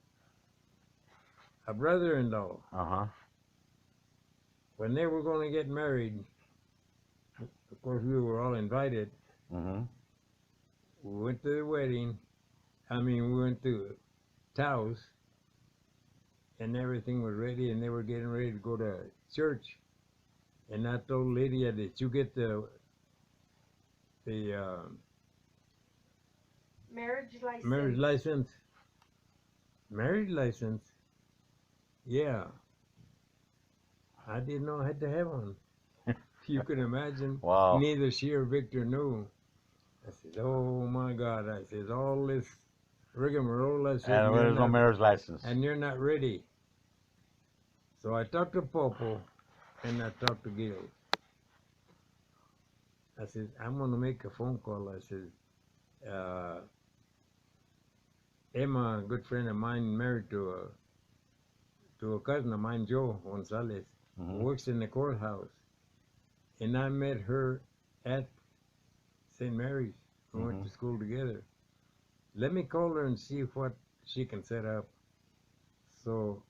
a brother-in-law. Uh huh. When they were going to get married, of course we were all invited. Mhm. We went to the wedding. We went to Taos, and everything was ready, and they were getting ready to go to church. And I told Lydia, "Did you get the Marriage license. marriage license?" Marriage license? Yeah. I didn't know I had to have one. You can imagine. Wow. Neither she or Victor knew. I said, "Oh my God!" I said, "All this rigmarole." I said, And there's no marriage license. and you're not ready. So I talked to Popo, and I talked to Gil. I said, "I'm gonna make a phone call." I said, Emma, a good friend of mine, married to a cousin of mine, Joe Gonzalez, who Mhm. works in the courthouse. And I met her at St. Mary's. We went Mhm. to school together. Let me call her and see what she can set up. So,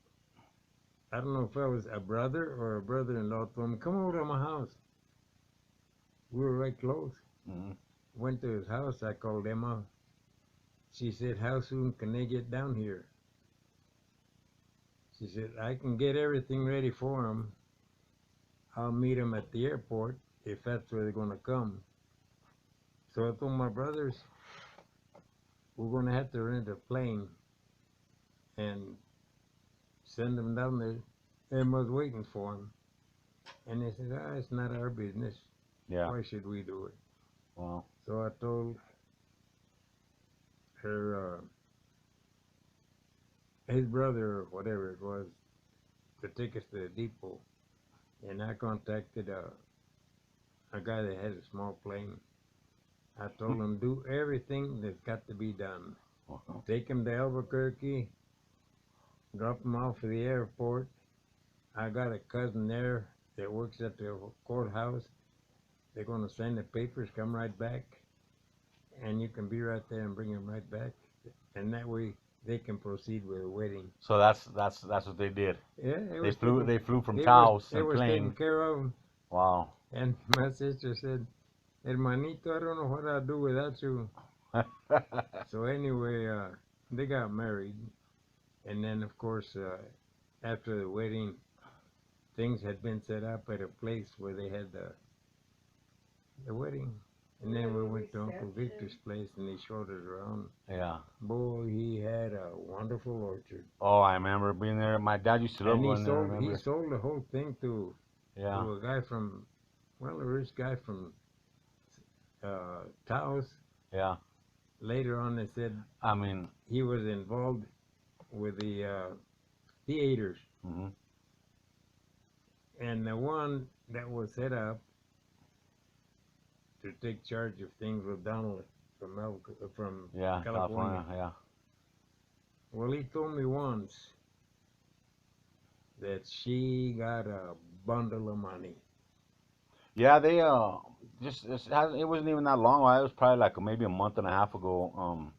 I don't know if I was a brother or a brother-in-law told me, "Come over to my house." We were right close. Mhm. Went to his house. I called Emma. She said, "How soon can they get down here?" She said, "I can get everything ready for them. I'll meet them at the airport if that's where they're going to come." So I told my brothers, "We're going to have to rent a plane and send them down there." Emma's waiting for them. And they said, "It's not our business. Yeah. Why should we do it?" Wow. So I told her, his brother or whatever it was, to take us to the depot. And I contacted a guy that had a small plane. I told him, "Do everything that's got to be done. Take him to Albuquerque, drop him off at the airport. I got a cousin there that works at the courthouse. They're going to send the papers, come right back, and you can be right there and bring him right back. and that way they can proceed with the wedding. So that's what they did. Yeah, it They was flew taken, they flew from it Taos it and was taken plane. care of. Wow. And my sister said, "Hermanito, I don't know what I'd do without you." So anyway, they got married, and then of course, after the wedding, things had been set up at a place where they had the wedding. And then we went to Uncle Victor's place and he showed us around. Yeah. Boy, he had a wonderful orchard. Oh, I remember being there. My dad used to love And going there. I he remember. sold the whole thing to Yeah. a guy from, well, a rich guy from Taos. Yeah. Later on, they said I mean. he was involved with the theaters. Hmm. And the one that was set up to take charge of things with Donald from Yeah. California. Yeah. Well, he told me once that she got a bundle of money. Yeah. They it wasn't even that long. It was probably like maybe a month and a half ago.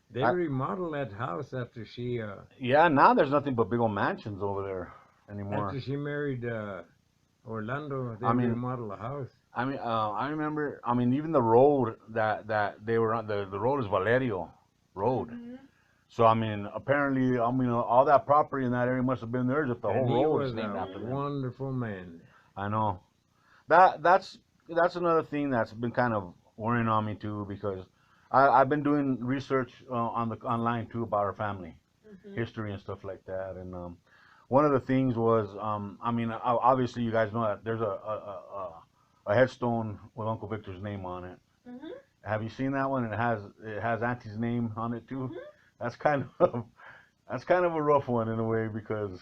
They remodeled that house after she Yeah. Now there's nothing but big old mansions over there anymore. after she married Orlando. They I mean, remodeled the house. I mean, I remember. I mean, even the road that they were on. The road is Valerio Road. Mm-hmm. So I mean, apparently, I mean, all that property in that area must have been theirs if the And whole he road was is named a after them. wonderful man. I know. That's another thing that's been kind of worrying on me too, because I've been doing research online too about our family Mm-hmm. history and stuff like that, and one of the things was I mean, obviously you guys know that there's a headstone with Uncle Victor's name on it. Mm-hmm. Have you seen that one? It has Auntie's name on it too. Mhm. That's kind of a rough one in a way, because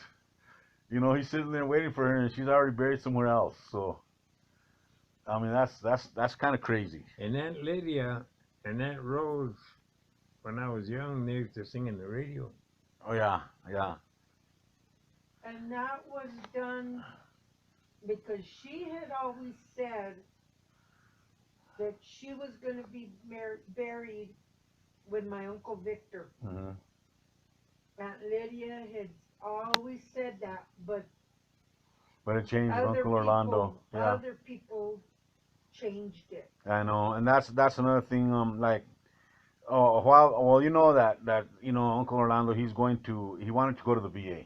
you know he's sitting there waiting for her and she's already buried somewhere else. So I mean that's kind of crazy. And Aunt Lydia and Aunt Rose, when I was young, they used to sing in the radio. Oh yeah, yeah. And that was done because she had always said that she was going to be buried with my Uncle Victor. Hmm. Aunt Lydia had always said that, but But it changed with other Uncle Orlando. people, Yeah, other people changed it. I know, and that's another thing. Like, oh, well, you know that you know Uncle Orlando, he wanted to go to the VA,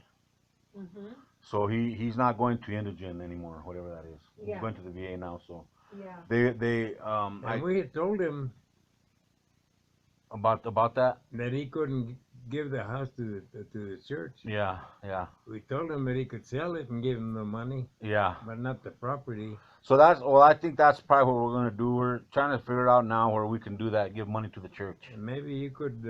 Mm-hmm. so he's not going to indigent anymore, whatever that is. He's Yeah. going to the VA now. So Yeah. they And we had told him about that. that he couldn't give the house to the church. Yeah, yeah, We told him that he could sell it and give him the money, yeah. but not the property. So I think that's probably what we're gonna do. We're trying to figure it out now where we can do that, give money to the church. And maybe you could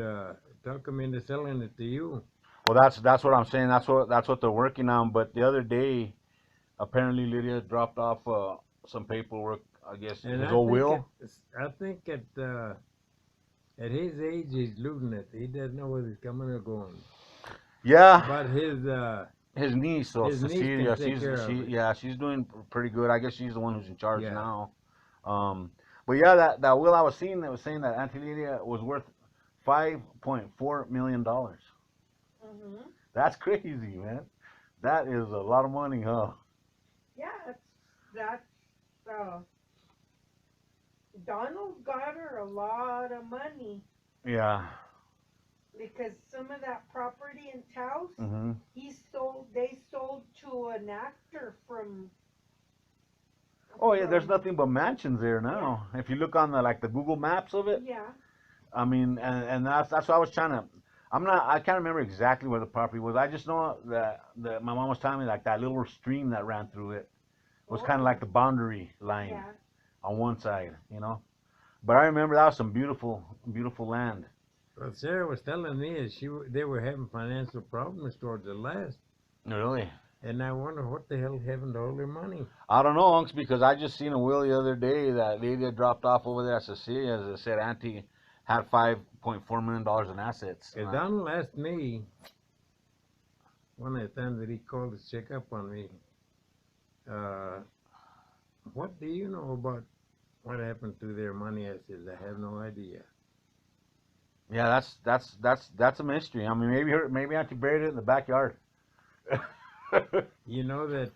talk him into selling it to you. Well, that's what I'm saying. That's what they're working on. But the other day, apparently Lydia dropped off some paperwork. I guess And his old will. I think at his age, he's losing it. He doesn't know whether he's coming or going. Yeah, But his niece, so his niece can Cecilia, take care of it. she's doing pretty good. I guess she's the one who's in charge Yeah. now. But yeah, that will I was seeing that was saying that Auntie Lydia was worth $5.4 million. Mm-hmm. That's crazy, man. That is a lot of money, huh? Yeah, that's Donald got her a lot of money Yeah. because some of that property in Taos, Hmm. they sold to an actor from. Oh yeah, there's nothing but mansions there now. If you look on the Google Maps of it, Yeah. I mean, and that's what I was trying to. I can't remember exactly where the property was. I just know that my mom was telling me like that little stream that ran through it was kind of like the boundary line Yeah. on one side, you know. But I remember that was some beautiful, beautiful land. Well, Sarah was telling me that they were having financial problems towards the last, Really? and I wonder what the hell happened to all their money. I don't know, Unks, because I just seen a will the other day that lady had dropped off over there at Cecilia. As I said, Auntie had $5.4 million in assets. Because Donald asked me one of the times that he called to check up on me, what do you know about what happened to their money? I said, I have no idea. Yeah, that's a mystery. I mean, maybe Auntie buried it in the backyard. You know that,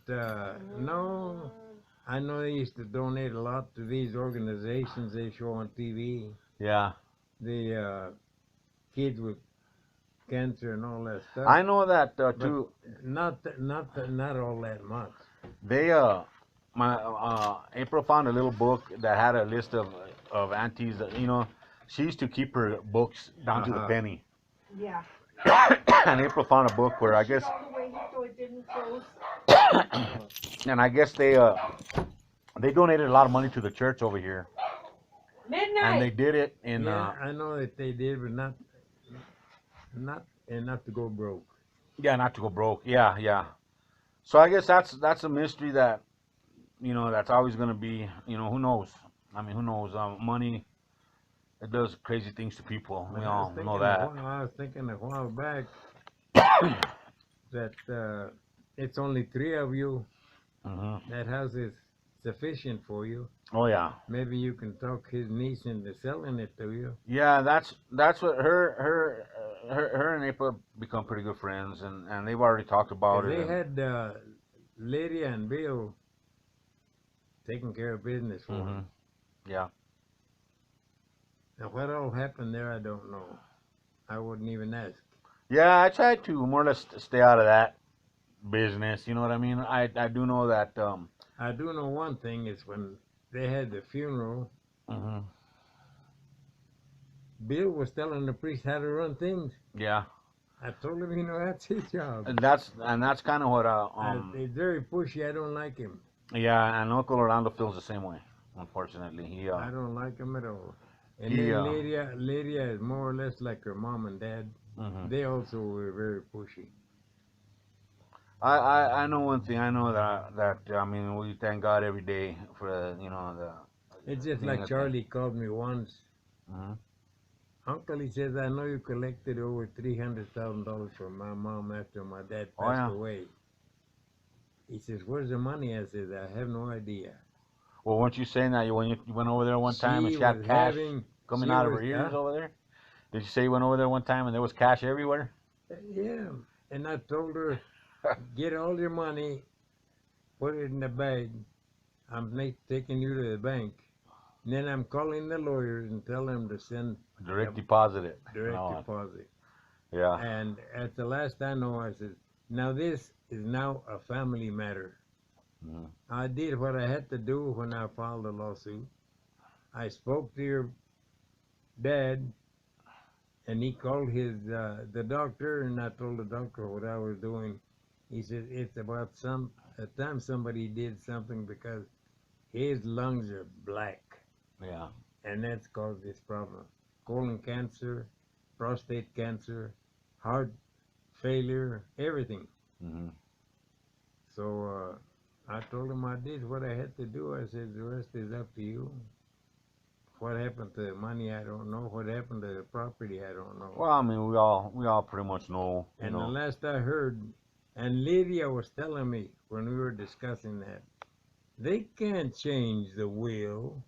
no, I know they used to donate a lot to these organizations they show on TV. Yeah, The kids with cancer and all that stuff. I know that But too. not all that much. They my April found a little book that had a list of aunties that she used to keep her books down to the Uh-huh. penny. Yeah. And April found a book where I Push it guess all the way so it didn't close. and I guess they donated a lot of money to the church over here, and they Midnight. did it in Yeah, I know that they did, but not enough to go broke. yeah, not to go broke. Yeah, yeah. So I guess that's a mystery that that's always gonna be. Who knows? I mean, who knows? Money, it does crazy things to people. We But all know that. I was thinking a while back that it's only three of you. Hmm. That house is sufficient for you. Oh yeah, Maybe you can talk his niece into selling it to you. yeah. That's what her and April become pretty good friends, and they've already talked about 'Cause it. they And, had Lydia and Bill taking care of business for hmm. them. Yeah. Now what all happened there, I don't know. I wouldn't even ask. Yeah, I try to more or less stay out of that business. You know what I mean? I do know that. I do know one thing is when they had the funeral, Hmm. Bill was telling the priest how to run things. Yeah, I told him, that's his job. and that's kind of what He's very pushy. I don't like him. yeah, and Uncle Orlando feels the same way. Unfortunately, I don't like him at all. And he then Lydia is more or less like her mom and dad. hmm. They also were very pushy. I know one thing. I know that I mean we thank God every day for the It's just being like a Charlie called me once. hmm. Uncle, he says, I know you collected over $300,000 from my mom after my dad Oh passed yeah. away. He says, where's the money? I said, I have no idea. Well, weren't you saying that when you went over there one time and She she had was cash having, coming she out of was, her ears over there? Did you say you went over there one time and there was cash everywhere? yeah. And I told her, get all your money, put it in the bag. I'm taking you to the bank. And then I'm calling the lawyers and tell them to send Direct the deposit it. direct No. deposit. Yeah. And at the last I know, I said, now this is now a family matter. Mhm. I did what I had to do when I filed the lawsuit. I spoke to your dad, and he called the doctor, and I told the doctor what I was doing. He said it's about a time somebody did something because his lungs are black, Yeah. and that's caused this problem. Colon cancer, prostate cancer, heart failure, everything. Hmm. So I told him I did what I had to do. I said the rest is up to you. What happened to the money, I don't know. What happened to the property, I don't know. Well, I mean, we all pretty much know, And the last I heard, and Lydia was telling me when we were discussing that, they can't change the will.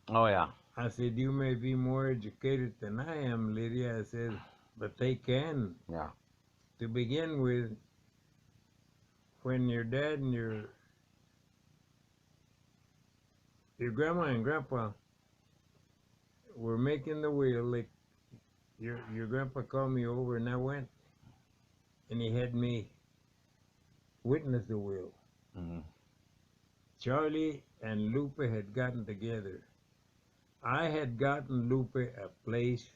Oh yeah. I said, you may be more educated than I am, Lydia. I said, but they can. Yeah. To begin with, when your dad and your grandma and grandpa were making the will, like your grandpa called me over and I went, and he had me witness the will. Hmm. Charlie and Lupe had gotten together. I had gotten Lupe a place,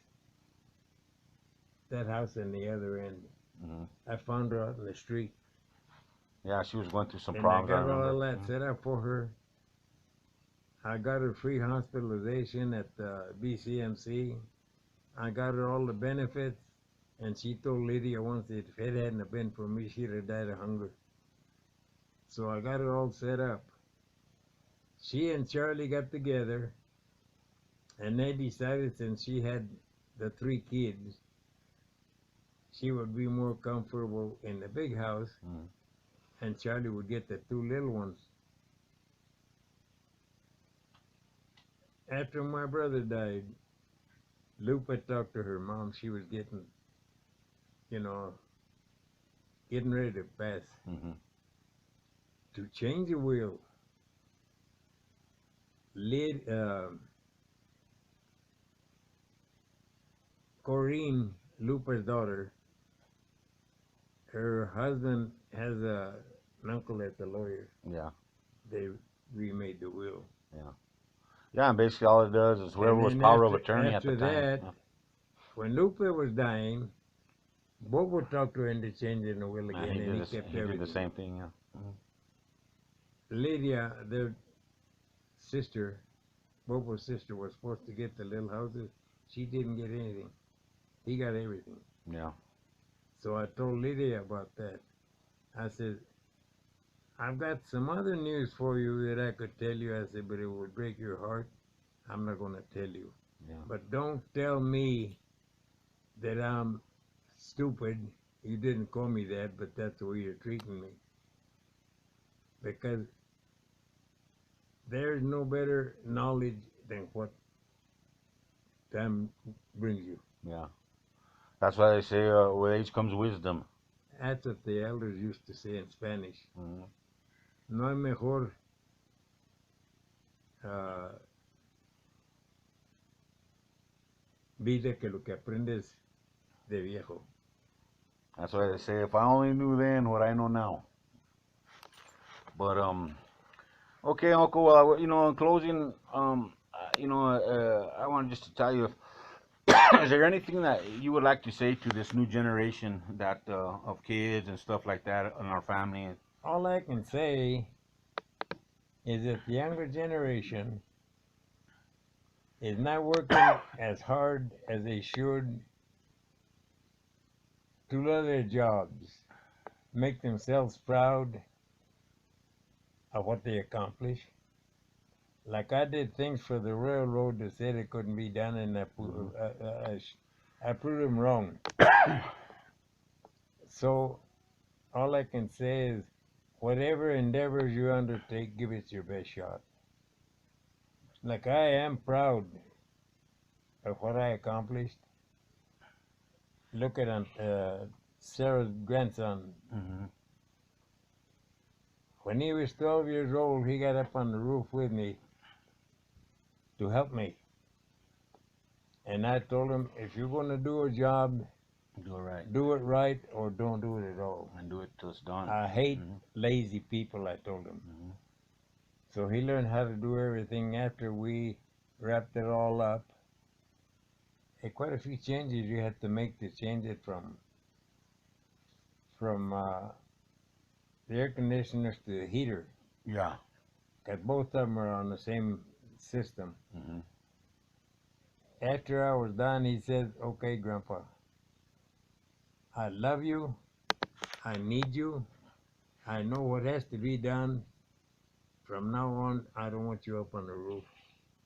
that house in the other end. Hmm. I found her out in the street. Yeah, she was going through some And problems. I got all remember. that set up for her. I got her free hospitalization at BCMC. I got her all the benefits. And she told Lydia once that if it hadn't have been for me, she'd have died of hunger. So I got her all set up. She and Charlie got together, and they decided since she had the 3 kids, she would be more comfortable in the big house, Mhm. and Charlie would get the 2 little ones. After my brother died, Lupa talked to her mom. She was getting, getting ready to pass Mm-hmm. to change the will. Lid, Corinne, Lupa's daughter, her husband has an uncle that's a lawyer. Yeah. They remade the will. Yeah, and basically all it does is whoever And was then power of after- attorney at after the time. that, when Lupa was dying, Bobo talked to her into changing the will Yeah. again, and he kept He did everything. the same thing. Yeah. Lydia, their sister, Bobo's sister, was supposed to get the little houses. She didn't get anything. He got everything. Yeah. So I told Lydia about that. I said, I've got some other news for you that I could tell you. I said, but it would break your heart. I'm not going to tell you. Yeah. But don't tell me that I'm stupid. You didn't call me that, but that's the way you're treating me. Because there's no better knowledge than what time brings you. Yeah. That's why they say with age comes wisdom. That's what the elders used to say in Spanish. Mm-hmm. No hay mejor vida que lo que aprendes de viejo. That's why they say, if I only knew then what I know now. But okay, Uncle. Well, in closing, I wanted just to tell you, is there anything that you would like to say to this new generation that of kids and stuff like that in our family? All I can say is that the younger generation is not working as hard as they should to love their jobs, make themselves proud of what they accomplish. Like I did things for the railroad that said it couldn't be done, and I proved them wrong. So all I can say is, whatever endeavors you undertake, give it your best shot. Like I am proud of what I accomplished. Look at Sarah's grandson. Mm-hmm. When he was 12 years old, he got up on the roof with me to help me. And I told him, if you're going to do a job, do it right or don't do it at all. And do it till it's done. I hate lazy people, I told him. Mm-hmm. So he learned how to do everything after we wrapped it all up. And quite a few changes you had to make to change it from the air conditioners to the heater. Yeah. Because both of them are on the same system. Mm-hmm. After I was done, he said, okay, Grandpa, I love you. I need you. I know what has to be done. From now on, I don't want you up on the roof.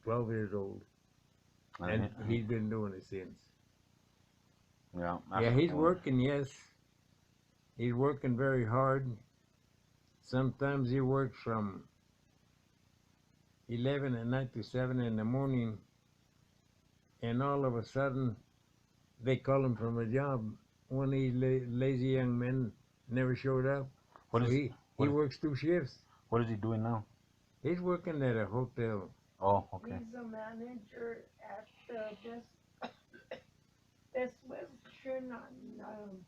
12 years old. And he's been doing it since. Yeah. Yeah, he's working, yes. He's working very hard. Sometimes he works from 11 at night to 7 in the morning. And all of a sudden, they call him from a job. One of these lazy young men never showed up. He works 2 shifts. What is he doing now? He's working at a hotel. Oh, okay. He's a manager at the Best Western on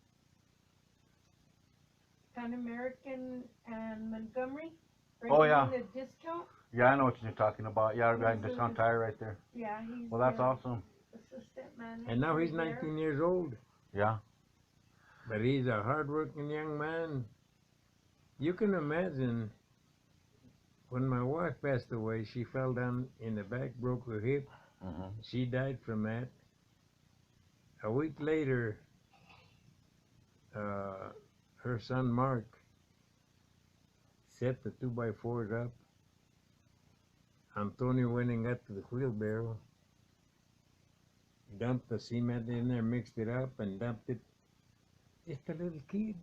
Pan American and Montgomery. Right Oh, yeah. on the discount. Yeah, I know what you're talking about. Yeah, right, discount tire right there. Yeah, he's Well, that's the awesome. assistant manager. And now he's there. 19 years old. Yeah. But he's a hard-working young man. You can imagine, when my wife passed away, she fell down in the back, broke her hip. Mm-hmm. She died from that. A week later, her son Mark set the 2x4s up. Antonio went and got to the wheelbarrow, dumped the cement in there, mixed it up, and dumped it. Just a little kid.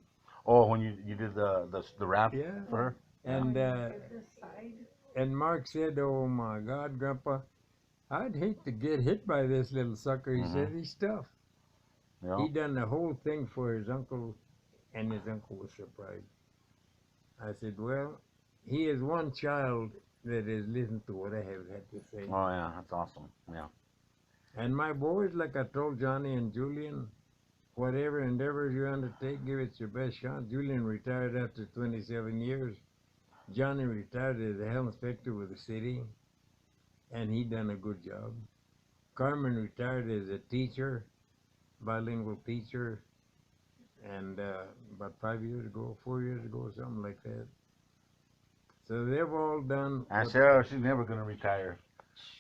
Oh, when you did the ramp Yeah. for her? And At the side. and Mark said, "Oh my God, Grandpa, I'd hate to get hit by this little sucker. He said he's tough. Yeah. He done the whole thing for his uncle, and his uncle was surprised. I said, well, he is one child that has listened to what I have had to say. Oh yeah, that's awesome. Yeah. And my boys, like I told Johnny and Julian, whatever endeavors you undertake, give it your best shot. Julian retired after 27 years. Johnny retired as a health inspector with the city, and he done a good job. Carmen retired as a teacher, bilingual teacher, and about 5 years ago, 4 years ago, something like that. So they've all done. And what Sarah, she's never gonna retire.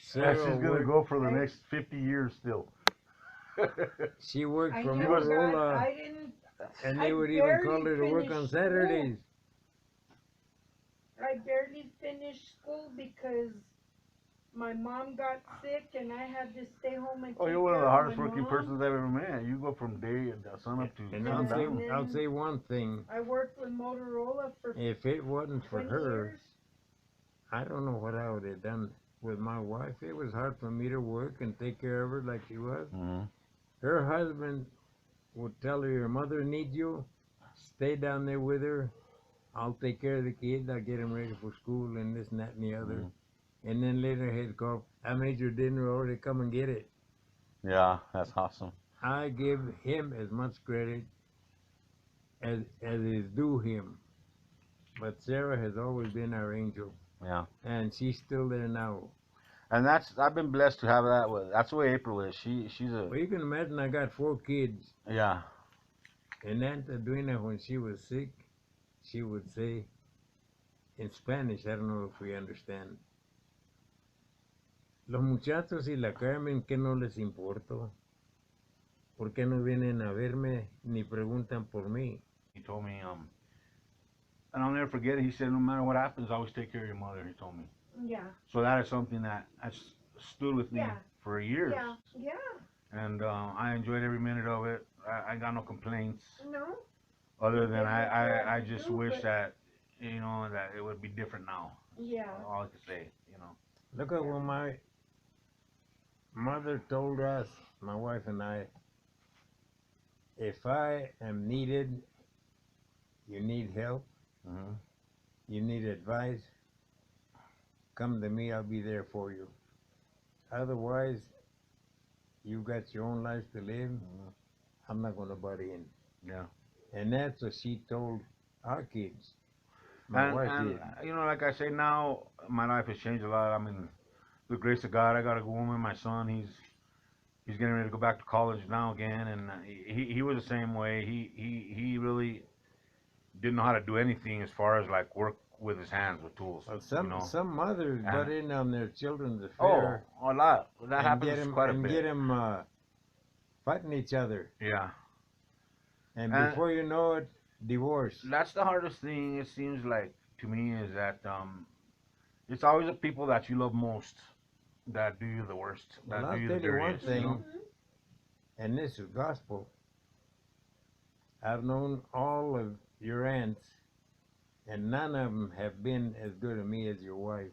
Sarah She's gonna worked- go for the next 50 years still. She worked I for know Motorola, that. I didn't. and they I would even call barely her to work on finished Saturdays. I barely finished school because my mom got sick and I had to stay home and Oh, take you're one of the care hardest my working mom. persons I've ever met. You go from day and sun up to And sundown. I'll say one thing: I worked with Motorola for if it wasn't for 20 her, years. I don't know what I would have done with my wife. It was hard for me to work and take care of her like she was. Mm-hmm. Her husband would tell her, your mother needs you. Stay down there with her. I'll take care of the kids. I'll get them ready for school and this and that and the other. And then later he'd call, I made your dinner already. Come and get it. Yeah, that's awesome. I give him as much credit as is due him. But Sarah has always been our angel. Yeah. And she's still there now. And I've been blessed to have that with. That's the way April is. She's a. Well, you can imagine I got 4 kids. Yeah. And Aunt Edwina, when she was sick, she would say in Spanish, I don't know if we understand, los muchachos y la Carmen, ¿qué no les importo? ¿Por qué no vienen a verme ni preguntan por mí? He told me, and I'll never forget it. He said, no matter what happens, always take care of your mother. He told me. Yeah. So that is something that has stood with me Yeah. for years. Yeah. Yeah. And I enjoyed every minute of it. I got no complaints. No. Other than It was hard I to just do, wish but- that, you know, that it would be different now. Yeah. All I can say, you know. Look at what my mother told us, my wife and I, if I am needed, you need help, Mm-hmm. you need advice, come to me, I'll be there for you. Otherwise, you've got your own life to live, I'm not going to butt in. Yeah. And that's what she told our kids. My wife And did. you know, like I say now, my life has changed a lot. I mean, the grace of God, I got a good woman. My son, he's getting ready to go back to college now again, and he was the same way. He really didn't know how to do anything as far as like work with his hands with tools. Well, you know? some mothers And- butt in on their children's Oh, affair a lot. That and happens get 'em- quite a and bit. get them fighting each other. Yeah. And And- before you know it, divorce. That's the hardest thing, it seems like to me, is that it's always the people that you love most that do you the worst, that Well, do I'll you tell the you one dirtiest. You thing, know? and this is gospel. I've known all of your aunts, and none of them have been as good to me as your wife.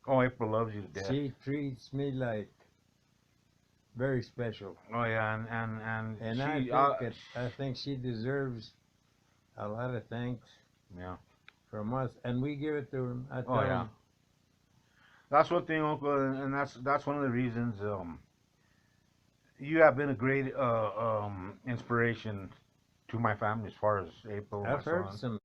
Oh, April loves you to death. She treats me like very special, Oh yeah, and and she, I think she deserves a lot of thanks yeah. from us, and we give it to her. I tell Oh yeah. 'em, That's one thing, Uncle, and that's one of the reasons. You have been a great inspiration to my family as far as April, my I've heard son. some